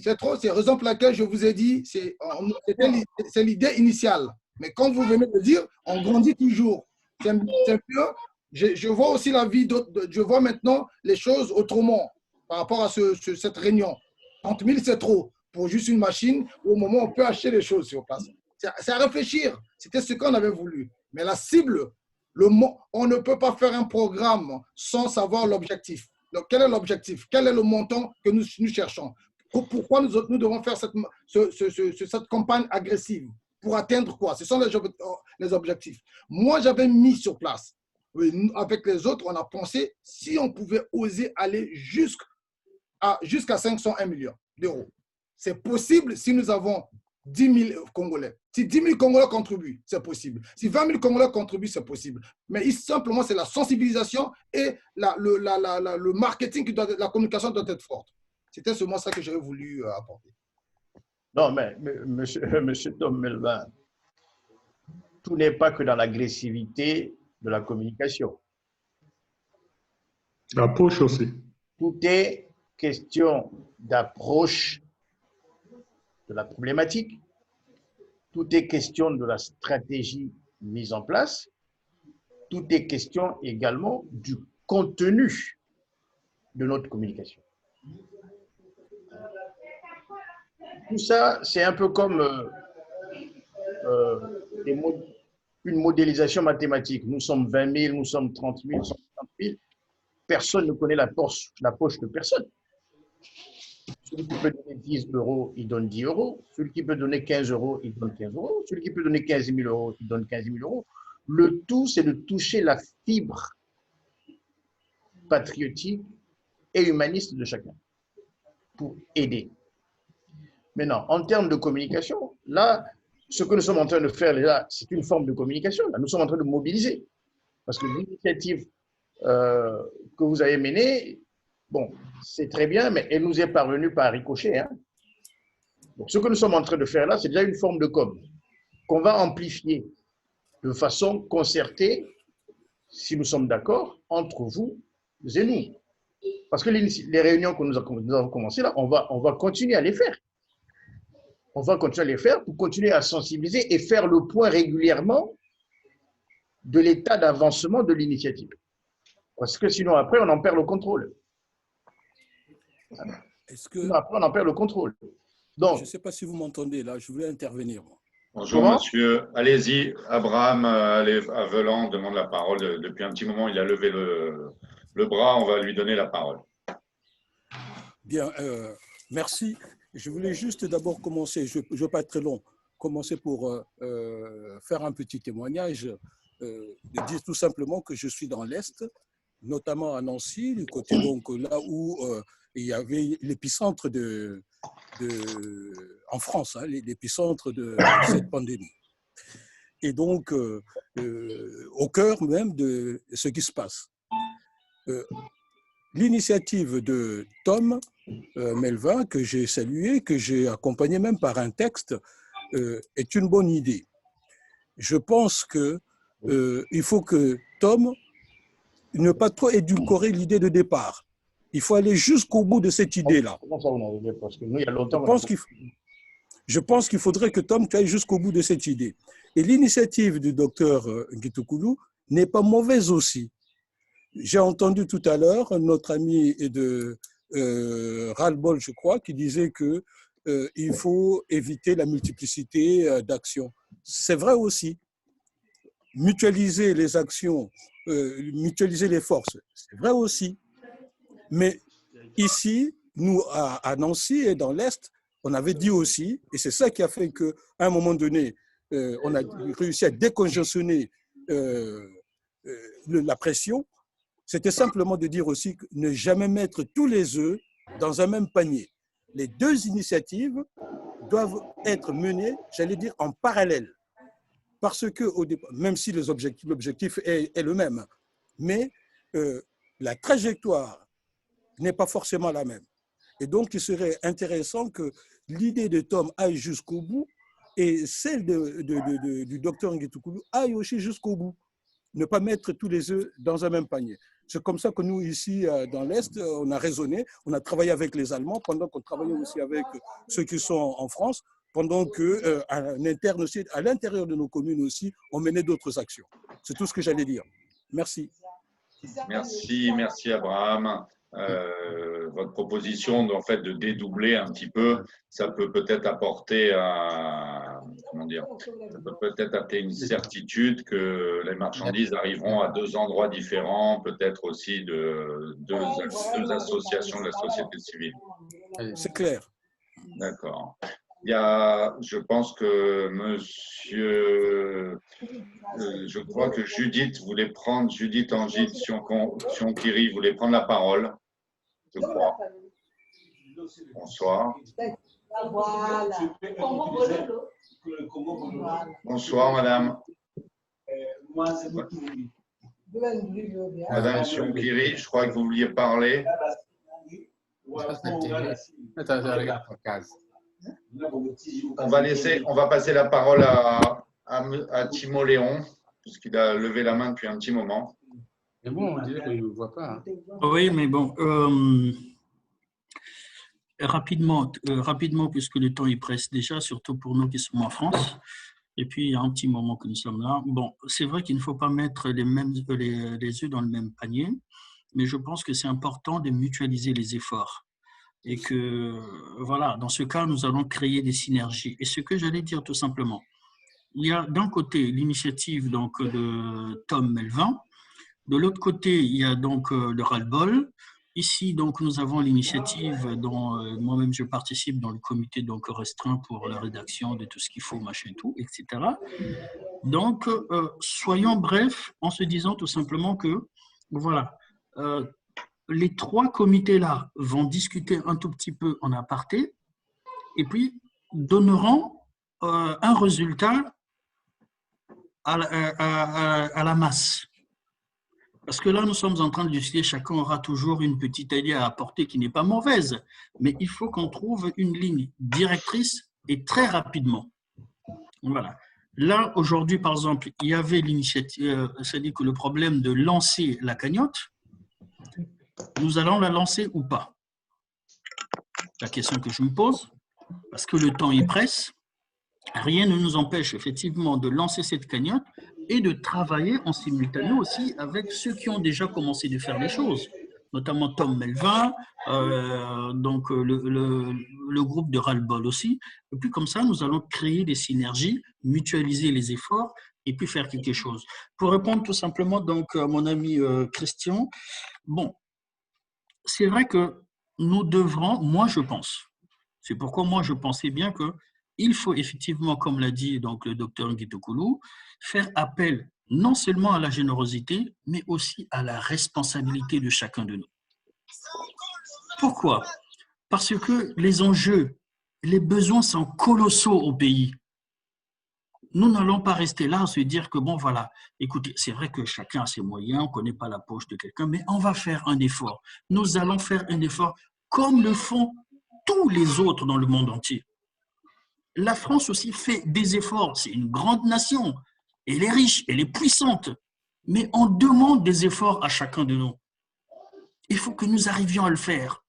C'est trop. C'est la raison pour laquelle je vous ai dit, c'est l'idée initiale. Mais comme vous venez de dire, on grandit toujours. C'est mieux. Je vois aussi la vie d'autres. Je vois maintenant les choses autrement par rapport à cette réunion. 30 000, c'est trop pour juste une machine où au moment où on peut acheter les choses sur place. C'est à réfléchir. C'était ce qu'on avait voulu. Mais la cible, on ne peut pas faire un programme sans savoir l'objectif. Donc, quel est l'objectif? Quel est le montant que nous cherchons? Pourquoi nous devons faire cette campagne agressive? Pour atteindre quoi? Ce sont les objectifs. Moi, j'avais mis sur place. Avec les autres, on a pensé si on pouvait oser aller jusqu'à 501 millions d'euros. C'est possible si nous avons 10 000 Congolais. Si 10 000 Congolais contribuent, c'est possible. Si 20 000 Congolais contribuent, c'est possible. Mais simplement, c'est la sensibilisation et le marketing, la communication doit être forte. C'était seulement ça que j'avais voulu apporter. Non, mais monsieur Tom Melvin, tout n'est pas que dans l'agressivité de la communication. L'approche aussi. Tout est question d'approche de la problématique. Tout est question de la stratégie mise en place. Tout est question également du contenu de notre communication. Tout ça, c'est un peu comme une modélisation mathématique. Nous sommes 20 000, nous sommes 30 000, nous sommes 30 000. Personne ne connaît la poche de personne. Celui qui peut donner 10 euros, il donne 10 euros. Celui qui peut donner 15 euros, il donne 15 euros. Celui qui peut donner 15 000 euros, il donne 15 000 euros. Le tout, c'est de toucher la fibre patriotique et humaniste de chacun pour aider. Maintenant, en termes de communication, là, ce que nous sommes en train de faire là, c'est une forme de communication. Là, nous sommes en train de mobiliser. Parce que l'initiative que vous avez menée, bon, c'est très bien, mais elle nous est parvenue par ricochet. Hein. Donc, ce que nous sommes en train de faire là, c'est déjà une forme de com qu'on va amplifier de façon concertée, si nous sommes d'accord, entre vous et nous. Parce que les réunions que nous avons commencées là, on va continuer à les faire. On va continuer à les faire pour continuer à sensibiliser et faire le point régulièrement de l'état d'avancement de l'initiative. Parce que sinon, après, on en perd le contrôle. Sinon, après, on en perd le contrôle. Donc, je ne sais pas si vous m'entendez là, je voulais intervenir. Bonjour monsieur, allez-y, Abraham Avelan demande la parole depuis un petit moment, il a levé le bras, on va lui donner la parole. Bien, merci. Je voulais juste d'abord commencer, je ne veux pas être très long, commencer pour faire un petit témoignage, de dire tout simplement que je suis dans l'Est, notamment à Nancy, du côté donc là où il y avait l'épicentre en France, hein, l'épicentre de cette pandémie. Et donc, au cœur même de ce qui se passe. L'initiative de Tom Melvin, que j'ai salué, que j'ai accompagné même par un texte, est une bonne idée. Je pense qu'il faut que Tom ne pas trop édulcorer l'idée de départ. Il faut aller jusqu'au bout de cette idée-là. Je pense qu'il faudrait que Tom aille jusqu'au bout de cette idée. Et l'initiative du docteur Ngitokoulou n'est pas mauvaise aussi. J'ai entendu tout à l'heure notre ami de Ras-le-Bol, je crois, qui disait qu'il faut éviter la multiplicité d'actions. C'est vrai aussi. Mutualiser les actions, mutualiser les forces, c'est vrai aussi. Mais ici, nous, à Nancy et dans l'Est, on avait dit aussi, et c'est ça qui a fait qu'à un moment donné, on a réussi à décongestionner la pression, c'était simplement de dire aussi que ne jamais mettre tous les œufs dans un même panier. les deux initiatives doivent être menées, j'allais dire, en parallèle. Parce que, même si l'objectif est le même, mais la trajectoire n'est pas forcément la même. Et donc, il serait intéressant que l'idée de Tom aille jusqu'au bout et celle du docteur Ngitoukulu aille aussi jusqu'au bout. Ne pas mettre tous les œufs dans un même panier. C'est comme ça que nous, ici, dans l'Est, on a raisonné, on a travaillé avec les Allemands, pendant qu'on travaillait aussi avec ceux qui sont en France, pendant qu'à l'intérieur de nos communes aussi, on menait d'autres actions. C'est tout ce que j'allais dire. Merci. Merci Abraham. Votre proposition en fait, de dédoubler un petit peu, ça peut peut-être apporter une certitude que les marchandises arriveront à deux endroits différents, peut-être aussi de deux associations de la société civile. C'est clair. D'accord. Je pense que monsieur, je crois que Judith Angide Sionkiri voulait prendre la parole, je crois. Bonsoir. Bonsoir, madame. Madame Sionkiri, je crois que vous vouliez parler. On va passer la parole à Timo Léon, puisqu'il a levé la main depuis un petit moment. Mais bon, on dirait qu'il ne voit pas. Oui, mais bon, rapidement, puisque le temps il presse déjà, surtout pour nous qui sommes en France, et puis il y a un petit moment que nous sommes là. Bon, c'est vrai qu'il ne faut pas mettre les œufs dans le même panier, mais je pense que c'est important de mutualiser les efforts. Et que, voilà, dans ce cas, nous allons créer des synergies. Et ce que j'allais dire tout simplement, il y a d'un côté l'initiative donc, de Tom Melvin, de l'autre côté, il y a donc le ras-le-bol. Ici, donc, nous avons l'initiative dont moi-même je participe dans le comité donc, restreint pour la rédaction de tout ce qu'il faut, machin, tout, etc. Donc, soyons brefs en se disant tout simplement que, voilà, les trois comités-là vont discuter un tout petit peu en aparté et puis donneront un résultat à la masse. Parce que là, nous sommes en train de discuter, chacun aura toujours une petite idée à apporter qui n'est pas mauvaise, mais il faut qu'on trouve une ligne directrice et très rapidement. Voilà. Là, aujourd'hui, par exemple, il y avait l'initiative, c'est-à-dire que le problème de lancer la cagnotte, nous allons la lancer ou pas? La question que je me pose, parce que le temps y presse, rien ne nous empêche effectivement de lancer cette cagnotte et de travailler en simultané aussi avec ceux qui ont déjà commencé de faire les choses, notamment Tom Melvin, donc le groupe de ras-le-bol aussi. Et puis comme ça, nous allons créer des synergies, mutualiser les efforts et puis faire quelque chose. Pour répondre tout simplement donc à mon ami Christian, bon, c'est vrai que nous devrons, moi je pense, c'est pourquoi moi je pensais bien qu'il faut effectivement, comme l'a dit donc, le docteur Ngitoukulu, faire appel non seulement à la générosité, mais aussi à la responsabilité de chacun de nous. Pourquoi? Parce que les enjeux, les besoins sont colossaux au pays. Nous n'allons pas rester là à se dire que, bon, voilà, écoutez, c'est vrai que chacun a ses moyens, on ne connaît pas la poche de quelqu'un, mais on va faire un effort. Nous allons faire un effort comme le font tous les autres dans le monde entier. La France aussi fait des efforts. C'est une grande nation. Elle est riche, elle est puissante. Mais on demande des efforts à chacun de nous. Il faut que nous arrivions à le faire.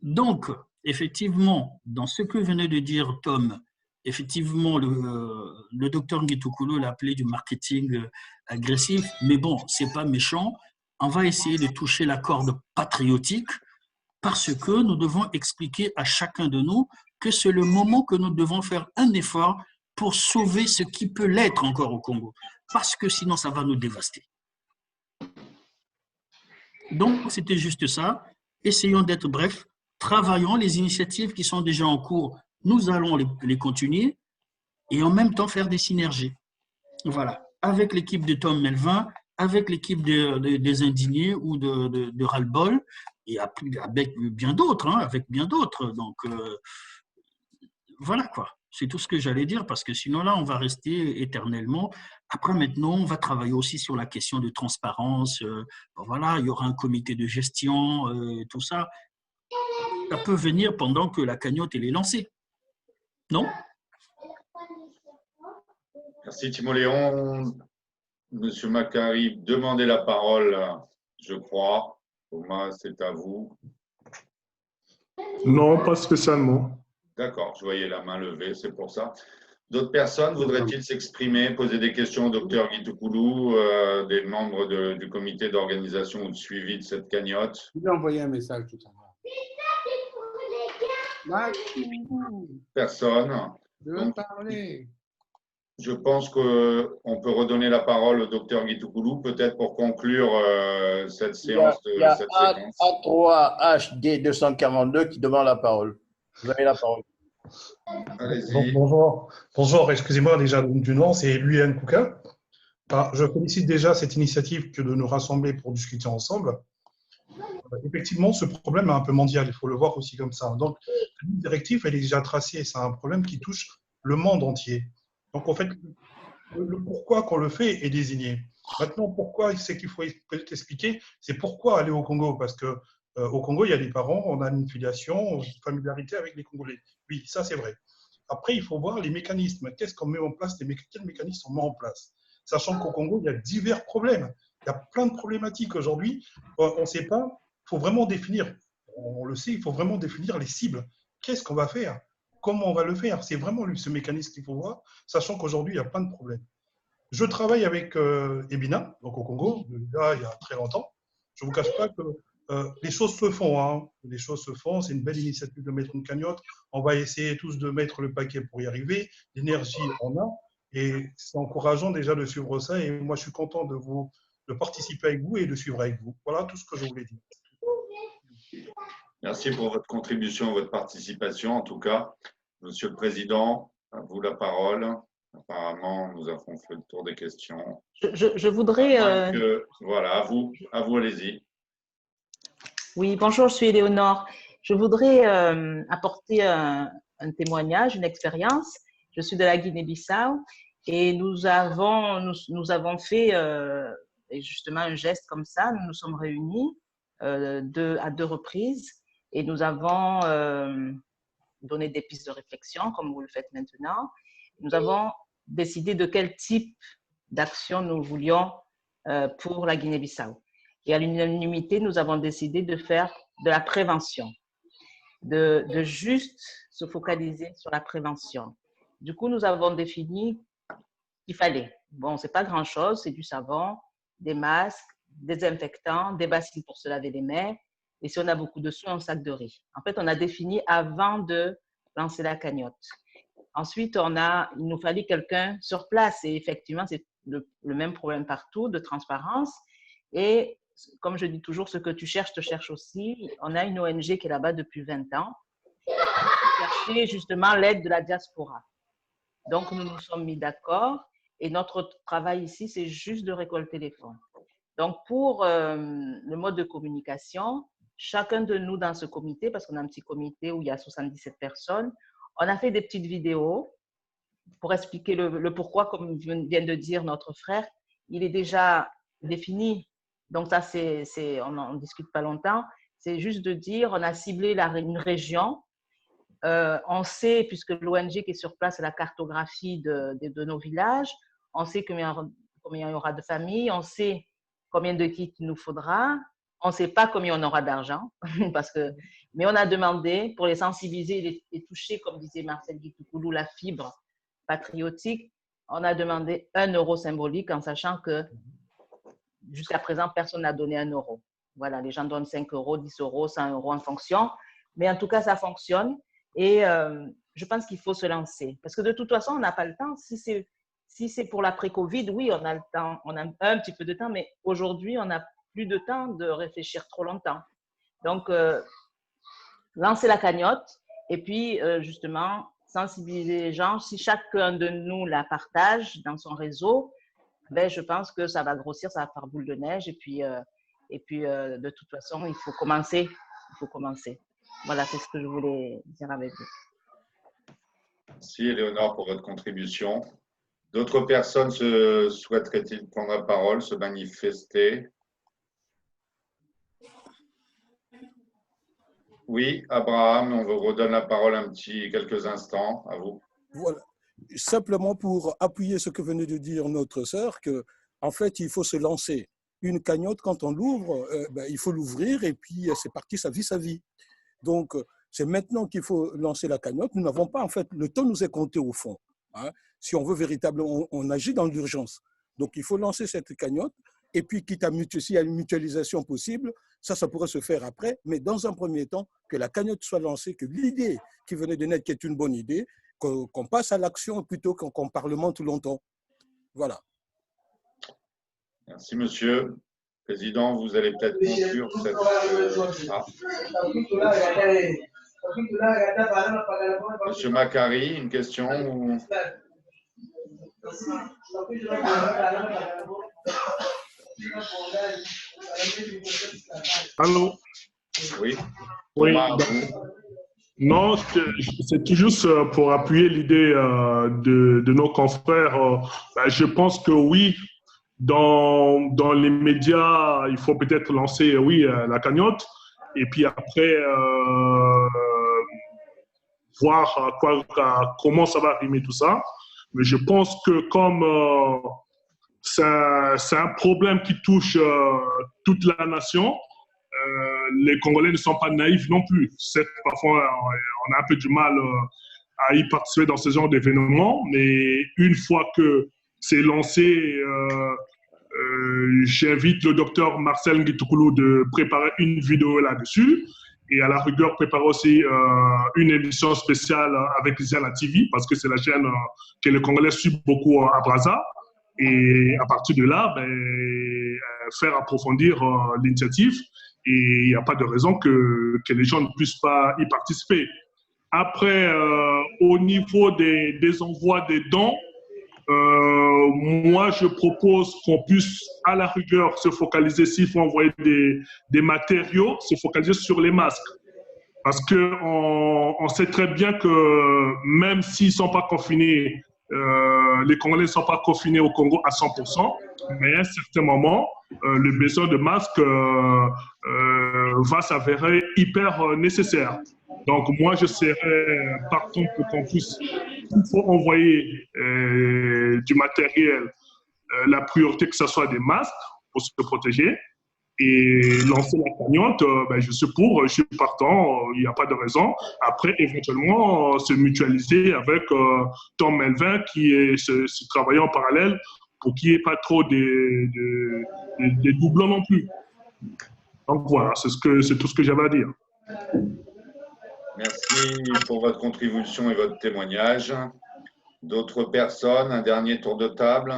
Donc, effectivement, dans ce que venait de dire Tom, effectivement, le docteur Ngitoukulu l'a appelé du marketing agressif, mais bon, ce n'est pas méchant. On va essayer de toucher la corde patriotique parce que nous devons expliquer à chacun de nous que c'est le moment que nous devons faire un effort pour sauver ce qui peut l'être encore au Congo, parce que sinon ça va nous dévaster. Donc, c'était juste ça. Essayons d'être brefs, travaillons les initiatives qui sont déjà en cours. Nous allons les continuer et en même temps faire des synergies. Voilà. Avec l'équipe de Tom Melvin avec l'équipe des indignés ou de ras-le-bol, et avec bien d'autres, hein, avec bien d'autres. Donc, voilà quoi. C'est tout ce que j'allais dire, parce que sinon, là, on va rester éternellement. Après, maintenant, on va travailler aussi sur la question de transparence. Voilà, il y aura un comité de gestion, tout ça. Ça peut venir pendant que la cagnotte elle est lancée. Non? Merci Timoléon. Monsieur Macari, demandez la parole, je crois. Thomas, c'est à vous. Non, pas spécialement. D'accord, je voyais la main levée, c'est pour ça. D'autres personnes voudraient-ils s'exprimer, poser des questions au docteur Guy Toukoulou, des membres du comité d'organisation ou de suivi de cette cagnotte? Je lui ai envoyé un message tout à l'heure. Personne. Je veux parler. Je pense qu'on peut redonner la parole au docteur Guy Toukoulou, peut-être pour conclure cette séance. Il y a cette séquence. A3HD242 qui demande la parole. Vous avez la parole. Bonjour, excusez-moi déjà du nom, c'est Luyan Kouka. Je félicite déjà cette initiative que de nous rassembler pour discuter ensemble. Effectivement, ce problème est un peu mondial, il faut le voir aussi comme ça. Donc, la directive, elle est déjà tracée, c'est un problème qui touche le monde entier. Donc, en fait, le pourquoi qu'on le fait est désigné. Maintenant, pourquoi c'est qu'il faut peut-être expliquer, c'est pourquoi aller au Congo, parce que au Congo, il y a des parents, on a une filiation, une familiarité avec les Congolais. Oui, ça c'est vrai. Après, il faut voir les mécanismes. Qu'est-ce qu'on met en place, quels mécanismes on met en place? Sachant qu'au Congo, il y a divers problèmes. Il y a plein de problématiques aujourd'hui. On ne sait pas, il faut vraiment définir, on le sait, il faut vraiment définir les cibles. Qu'est-ce qu'on va faire? Comment on va le faire? C'est vraiment ce mécanisme qu'il faut voir, sachant qu'aujourd'hui, il y a plein de problèmes. Je travaille avec Ebina, donc au Congo, là, il y a très longtemps. Je ne vous cache pas que les choses se font. Hein. Les choses se font. C'est une belle initiative de mettre une cagnotte. On va essayer tous de mettre le paquet pour y arriver. L'énergie, on a. Et c'est encourageant déjà de suivre ça. Et moi, je suis content de participer avec vous et de suivre avec vous. Voilà tout ce que je voulais dire. Merci pour votre contribution, votre participation. En tout cas, Monsieur le Président, à vous la parole. Apparemment, nous avons fait le tour des questions. Je voudrais… Voilà, à vous, allez-y. Oui, bonjour, je suis Éléonore. Je voudrais apporter un témoignage, une expérience. Je suis de la Guinée-Bissau et nous avons fait justement un geste comme ça. Nous nous sommes réunis à 2 reprises et nous avons donné des pistes de réflexion, comme vous le faites maintenant. Nous avons décidé de quel type d'action nous voulions pour la Guinée-Bissau. Et à l'unanimité, nous avons décidé de faire de la prévention, de juste se focaliser sur la prévention. Du coup, nous avons défini qu'il fallait. Bon, ce n'est pas grand-chose, c'est du savon, des masques, des désinfectants, des bassines pour se laver les mains, et si on a beaucoup de sous, un sac de riz. En fait, on a défini avant de lancer la cagnotte. Ensuite, il nous fallait quelqu'un sur place, et effectivement, c'est le même problème partout, de transparence. Et comme je dis toujours, ce que tu cherches, te cherche aussi. On a une ONG qui est là-bas depuis 20 ans, qui cherchait justement l'aide de la diaspora. Donc, nous nous sommes mis d'accord et notre travail ici, c'est juste de récolter les fonds. Donc, pour le mode de communication, chacun de nous dans ce comité, parce qu'on a un petit comité où il y a 77 personnes, on a fait des petites vidéos pour expliquer le pourquoi, comme vient de dire notre frère, il est déjà défini. Donc ça, on n'en discute pas longtemps. C'est juste de dire, on a ciblé une région. On sait, puisque l'ONG qui est sur place, c'est la cartographie de nos villages. On sait combien il y aura de familles. On sait combien de kits il nous faudra. On ne sait pas combien on aura d'argent. Mais on a demandé, pour les sensibiliser et toucher, comme disait Marcel Guy Toukoulou, la fibre patriotique, on a demandé 1 euro symbolique en sachant que jusqu'à présent, personne n'a donné 1 euro. Voilà, les gens donnent 5 euros, 10 euros, 100 euros en fonction. Mais en tout cas, ça fonctionne. Et je pense qu'il faut se lancer. Parce que de toute façon, on n'a pas le temps. Si c'est pour l'après-Covid, oui, on a le temps. On a un petit peu de temps. Mais aujourd'hui, on n'a plus de temps de réfléchir trop longtemps. Donc, lancer la cagnotte et puis, justement, sensibiliser les gens. Si chacun de nous la partage dans son réseau, ben, je pense que ça va grossir, ça va faire boule de neige. Et puis, de toute façon, il faut commencer. Il faut commencer. Voilà, c'est ce que je voulais dire avec vous. Merci, Éléonore, pour votre contribution. D'autres personnes souhaiteraient-ils prendre la parole, se manifester? Oui, Abraham, on vous redonne la parole quelques instants. À vous. Voilà. Simplement pour appuyer ce que venait de dire notre sœur, que en fait, il faut se lancer. Une cagnotte, quand on l'ouvre, il faut l'ouvrir et puis c'est parti, ça vit sa vie. Donc, c'est maintenant qu'il faut lancer la cagnotte. Nous n'avons pas, en fait, le temps nous est compté au fond. Hein. Si on veut véritablement, on agit dans l'urgence. Donc, il faut lancer cette cagnotte. Et puis, quitte à s'il y a une mutualisation possible, ça pourrait se faire après. Mais dans un premier temps, que la cagnotte soit lancée, que l'idée qui venait de naître, qui est une bonne idée, qu'on passe à l'action plutôt qu'on parlemente tout longtemps. Voilà. Merci, monsieur. Président, vous allez peut-être conclure cette... Monsieur Macari, une question ou... Allô? Oui. Oui. Thomas, Non, c'est tout juste pour appuyer l'idée de nos confrères. Je pense que oui, dans les médias, il faut peut-être lancer, oui, la cagnotte. Et puis après, voir comment ça va arriver tout ça. Mais je pense que comme c'est un problème qui touche toute la nation, les Congolais ne sont pas naïfs non plus. Parfois, on a un peu du mal à y participer dans ce genre d'événements, mais une fois que c'est lancé, j'invite le docteur Marcel Ngitokoulou de préparer une vidéo là-dessus et à la rigueur préparer aussi une émission spéciale avec Zana TV parce que c'est la chaîne que les Congolais suivent beaucoup à Brazza. Et à partir de là, faire approfondir l'initiative. Et il n'y a pas de raison que les gens ne puissent pas y participer. Après, au niveau des envois des dons, moi, je propose qu'on puisse, à la rigueur, se focaliser, s'il faut envoyer des matériaux, se focaliser sur les masques. Parce qu'on sait très bien que même s'ils ne sont pas confinés, les Congolais ne sont pas confinés au Congo à 100%, mais à un certain moment, le besoin de masques va s'avérer hyper nécessaire. Donc moi, je serais partant pour qu'on puisse, il faut envoyer du matériel, la priorité que ce soit des masques pour se protéger et lancer la cagnotte, je suis partant, il n'y a pas de raison. Après, éventuellement, se mutualiser avec Tom Melvin qui est se travailler en parallèle pour qu'il n'y ait pas trop des doublons non plus. Donc voilà, c'est tout ce que j'avais à dire. Merci pour votre contribution et votre témoignage. D'autres personnes, un dernier tour de table.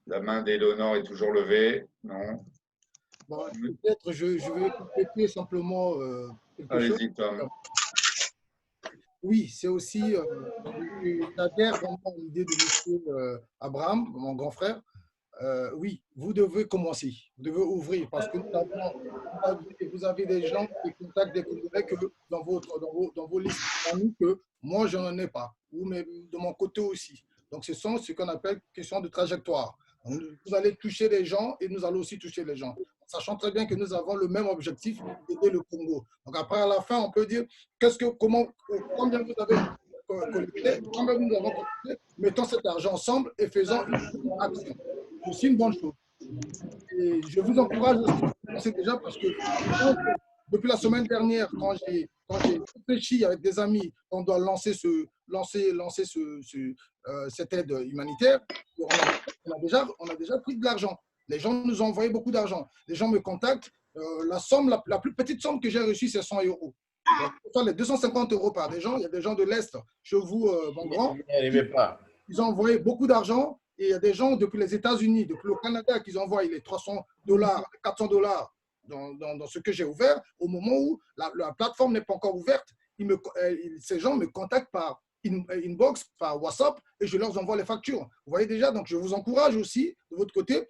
La main d'Éléonore est toujours levée. Non. Bon, peut-être je vais compléter simplement quelque chose. Allez-y, Tom. Oui, c'est aussi, j'adhère vraiment à l'idée de M. Abraham, mon grand frère. Oui, vous devez commencer, vous devez ouvrir, parce que vous avez des gens qui contactent des Congolais que dans vos listes d'amis que moi, je n'en ai pas, ou même de mon côté aussi. Donc, ce sont ce qu'on appelle question de trajectoire. Donc, vous allez toucher les gens et nous allons aussi toucher les gens, sachant très bien que nous avons le même objectif d'aider le Congo. Donc, après, à la fin, on peut dire combien vous avez collecté, combien nous avons collecté, mettons cet argent ensemble et faisons une action. C'est aussi une bonne chose. Et je vous encourage aussi déjà parce que depuis la semaine dernière, quand j'ai réfléchi avec des amis, on doit lancer cette aide humanitaire, on a déjà pris de l'argent. Les gens nous ont envoyé beaucoup d'argent. Les gens me contactent. La plus petite somme que j'ai reçue, c'est 100 €. Donc, les 250 € par des gens, il y a des gens de l'Est, chez vous, mon grand, ils ont envoyé beaucoup d'argent. Et il y a des gens depuis les États-Unis, depuis le Canada, qui ont envoyé les $300, $400 dans ce que j'ai ouvert, au moment où la plateforme n'est pas encore ouverte. Ces gens me contactent par inbox, par WhatsApp, et je leur envoie les factures. Vous voyez déjà, donc je vous encourage aussi, de votre côté,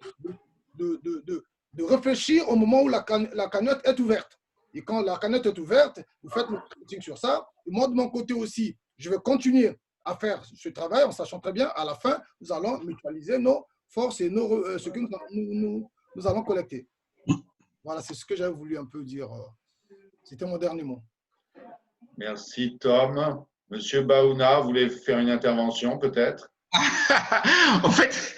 de réfléchir au moment où la cagnotte est ouverte. Et quand la cagnotte est ouverte, vous faites le marketing sur ça. Et moi, de mon côté aussi, je vais continuer à faire ce travail en sachant très bien, à la fin, nous allons mutualiser nos forces et ce que nous allons collecter. Voilà, c'est ce que j'avais voulu un peu dire. C'était mon dernier mot. Merci, Tom. Monsieur Baouna, vous voulez faire une intervention, peut-être? En fait,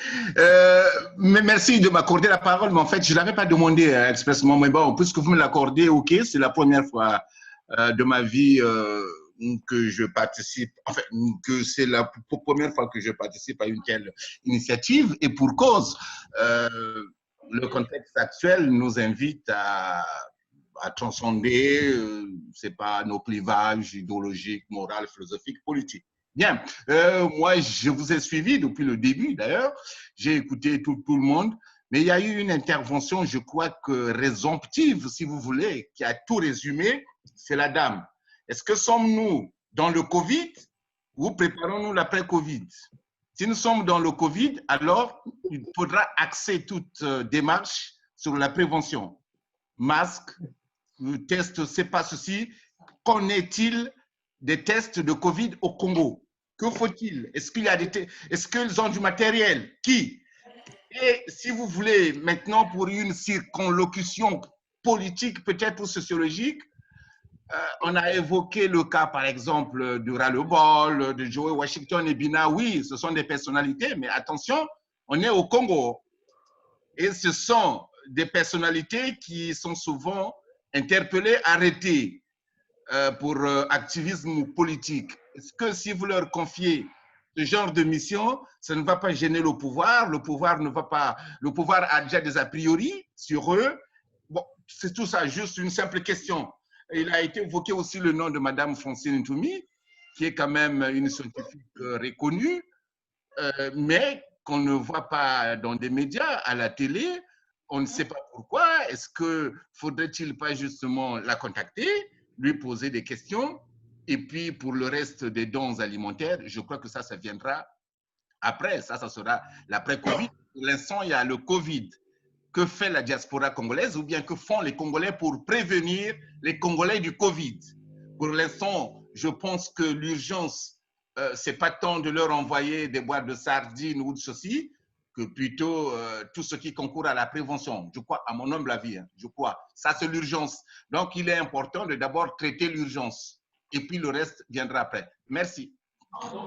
merci de m'accorder la parole, mais en fait, je ne l'avais pas demandé expressément. Mais bon, puisque vous me l'accordez, ok, c'est la première fois de ma vie que je participe, enfin, que c'est la première fois que je participe à une telle initiative, et pour cause, le contexte actuel nous invite à transcender, c'est pas nos clivages idéologiques, moraux, philosophiques, politiques. Bien, moi, je vous ai suivi depuis le début, d'ailleurs. J'ai écouté tout le monde, mais il y a eu une intervention, je crois que résomptive, si vous voulez, qui a tout résumé, c'est la dame. Est-ce que sommes-nous dans le Covid ou préparons-nous l'après-Covid? Si nous sommes dans le Covid, alors il faudra axer toute démarche sur la prévention. Masque, test, c'est pas ceci. Qu'en est-il des tests de Covid au Congo? Que faut-il? Est-ce qu'il y a est-ce qu'ils ont du matériel? Qui? Et si vous voulez, maintenant, pour une circonlocution politique, peut-être ou sociologique, on a évoqué le cas, par exemple, du ras-le-bol, de Joe Washington et Bina. Oui, ce sont des personnalités, mais attention, on est au Congo. Et ce sont des personnalités qui sont souvent interpellées, arrêtées pour activisme politique. Est-ce que si vous leur confiez ce genre de mission, ça ne va pas gêner le pouvoir? Le pouvoir ne va pas. Le pouvoir a déjà des a priori sur eux. Bon, c'est tout ça, juste une simple question. Il a été évoqué aussi le nom de Madame Francine Ntoumi, qui est quand même une scientifique reconnue, mais qu'on ne voit pas dans des médias, à la télé. On ne sait pas pourquoi. Est-ce que faudrait-il pas justement la contacter, lui poser des questions? Et puis, pour le reste des dons alimentaires, je crois que ça viendra après. Ça sera l'après-Covid. Pour l'instant, il y a le Covid. Que fait la diaspora congolaise ou bien que font les Congolais pour prévenir les Congolais du Covid? Pour l'instant, je pense que l'urgence, ce n'est pas tant de leur envoyer des boîtes de sardines ou de ceci, que plutôt tout ce qui concourt à la prévention. Je crois, à mon humble avis, hein, je crois. Ça, c'est l'urgence. Donc, il est important de d'abord traiter l'urgence. Et puis, le reste viendra après. Merci.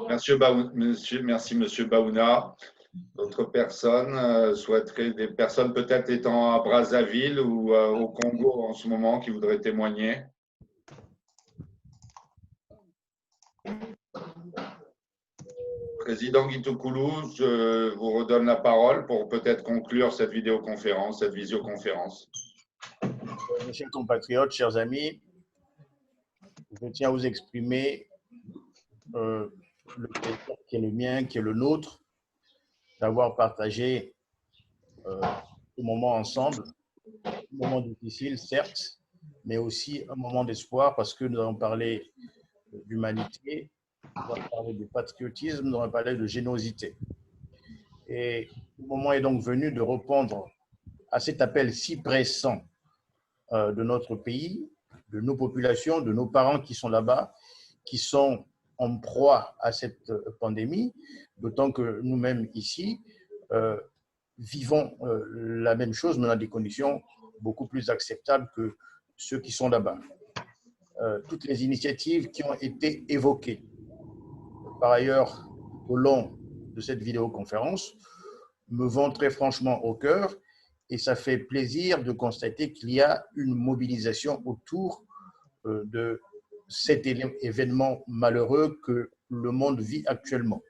Merci, Monsieur Baouna. D'autres personnes souhaiteraient, des personnes peut-être étant à Brazzaville ou au Congo en ce moment qui voudraient témoigner? Président Ngitokoulou, je vous redonne la parole pour peut-être conclure cette vidéoconférence, cette visioconférence. Mes chers compatriotes, chers amis, je tiens à vous exprimer le plaisir qui est le mien, qui est le nôtre, d'avoir partagé ce moment ensemble, un moment difficile, certes, mais aussi un moment d'espoir parce que nous allons parler d'humanité, nous allons parler de patriotisme, nous allons parler de générosité. Et le moment est donc venu de répondre à cet appel si pressant de notre pays, de nos populations, de nos parents qui sont là-bas, qui sont en proie à cette pandémie, d'autant que nous-mêmes ici vivons la même chose, mais dans des conditions beaucoup plus acceptables que ceux qui sont là-bas. Toutes les initiatives qui ont été évoquées, par ailleurs, au long de cette vidéoconférence, me vont très franchement au cœur et ça fait plaisir de constater qu'il y a une mobilisation autour de cet événement malheureux que le monde vit actuellement.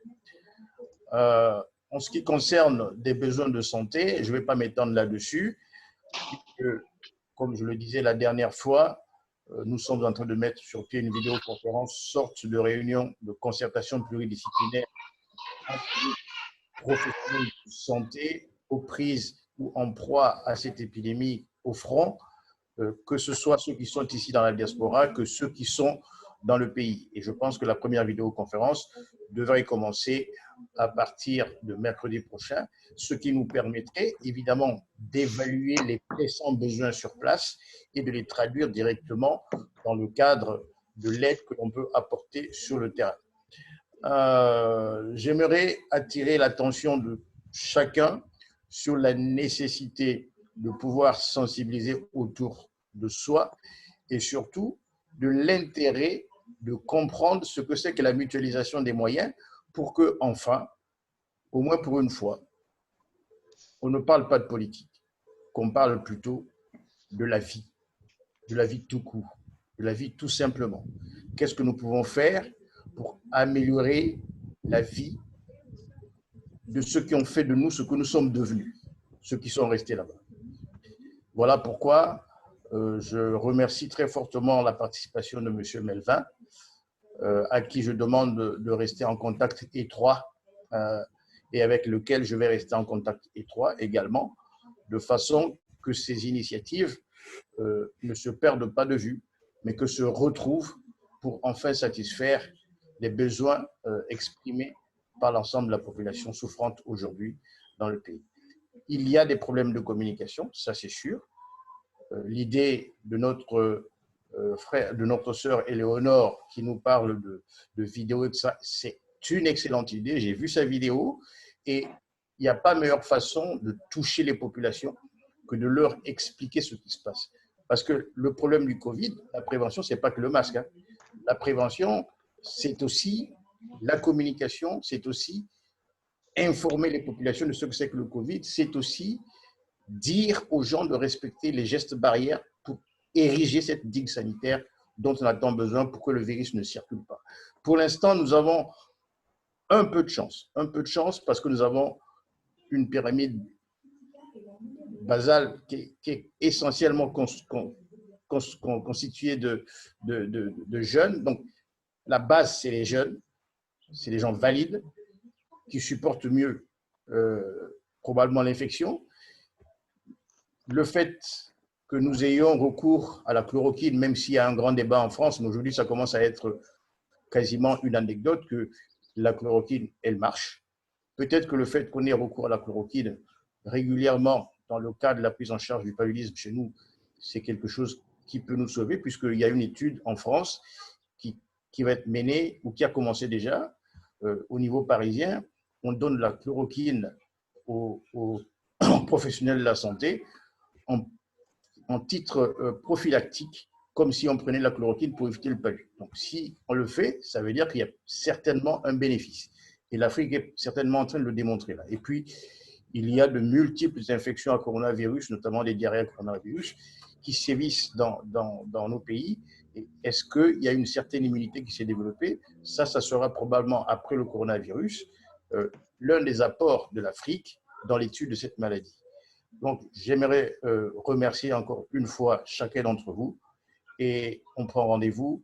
En ce qui concerne des besoins de santé, je ne vais pas m'étendre là-dessus, puisque, comme je le disais la dernière fois, nous sommes en train de mettre sur pied une vidéoconférence, sorte de réunion de concertation pluridisciplinaire entre professionnels de santé aux prises ou en proie à cette épidémie au front, que ce soit ceux qui sont ici dans la diaspora, que ceux qui sont dans le pays. Et je pense que la première vidéoconférence devrait commencer à partir de mercredi prochain, ce qui nous permettrait évidemment d'évaluer les pressants besoins sur place et de les traduire directement dans le cadre de l'aide que l'on peut apporter sur le terrain. J'aimerais attirer l'attention de chacun sur la nécessité de pouvoir sensibiliser autour de soi et surtout de l'intérêt de comprendre ce que c'est que la mutualisation des moyens pour que, enfin, au moins pour une fois, on ne parle pas de politique, qu'on parle plutôt de la vie tout court, de la vie tout simplement. Qu'est-ce que nous pouvons faire pour améliorer la vie de ceux qui ont fait de nous ce que nous sommes devenus, ceux qui sont restés là-bas. Voilà pourquoi je remercie très fortement la participation de M. Melvin, à qui je demande de rester en contact étroit et avec lequel je vais rester en contact étroit également, de façon que ces initiatives ne se perdent pas de vue, mais que se retrouvent pour enfin satisfaire les besoins exprimés par l'ensemble de la population souffrante aujourd'hui dans le pays. Il y a des problèmes de communication, ça c'est sûr. L'idée de notre frère, de notre sœur Éléonore qui nous parle de vidéos, c'est une excellente idée. J'ai vu sa vidéo et il n'y a pas meilleure façon de toucher les populations que de leur expliquer ce qui se passe. Parce que le problème du Covid, la prévention, ce n'est pas que le masque. Hein. La prévention, c'est aussi la communication, c'est aussi informer les populations de ce que c'est que le Covid, c'est aussi dire aux gens de respecter les gestes barrières pour ériger cette digue sanitaire dont on a tant besoin pour que le virus ne circule pas. Pour l'instant, nous avons un peu de chance parce que nous avons une pyramide basale qui est essentiellement constituée de jeunes. Donc, la base, c'est les jeunes, c'est les gens valides qui supportent mieux probablement l'infection. Le fait que nous ayons recours à la chloroquine, même s'il y a un grand débat en France, mais aujourd'hui, ça commence à être quasiment une anecdote que la chloroquine, elle marche. Peut-être que le fait qu'on ait recours à la chloroquine régulièrement dans le cadre de la prise en charge du paludisme chez nous, c'est quelque chose qui peut nous sauver, puisqu'il y a une étude en France qui va être menée ou qui a commencé déjà au niveau parisien. On donne la chloroquine aux professionnels de la santé en titre prophylactique, comme si on prenait la chloroquine pour éviter le palud. Donc, si on le fait, ça veut dire qu'il y a certainement un bénéfice. Et l'Afrique est certainement en train de le démontrer là. Et puis, il y a de multiples infections à coronavirus, notamment des diarrhées à coronavirus, qui sévissent dans nos pays. Est-ce qu'il y a une certaine immunité qui s'est développée? Ça sera probablement après le coronavirus l'un des apports de l'Afrique dans l'étude de cette maladie. Donc, j'aimerais remercier encore une fois chacun d'entre vous et on prend rendez-vous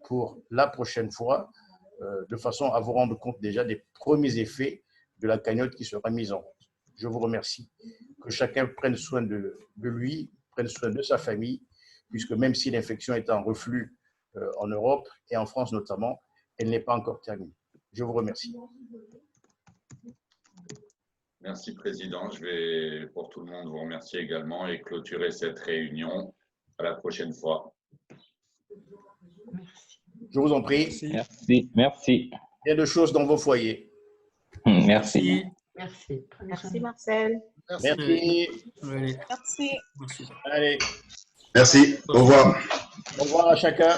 pour la prochaine fois de façon à vous rendre compte déjà des premiers effets de la cagnotte qui sera mise en route. Je vous remercie. Que chacun prenne soin de lui, prenne soin de sa famille, puisque même si l'infection est en reflux en Europe et en France notamment, elle n'est pas encore terminée. Je vous remercie. Merci, Président. Je vais, pour tout le monde, vous remercier également et clôturer cette réunion. À la prochaine fois. Je vous en prie. Merci. Merci. Il y a de choses dans vos foyers. Merci. Merci. Merci, Marcel. Merci. Merci. Allez. Merci. Au revoir. Au revoir à chacun.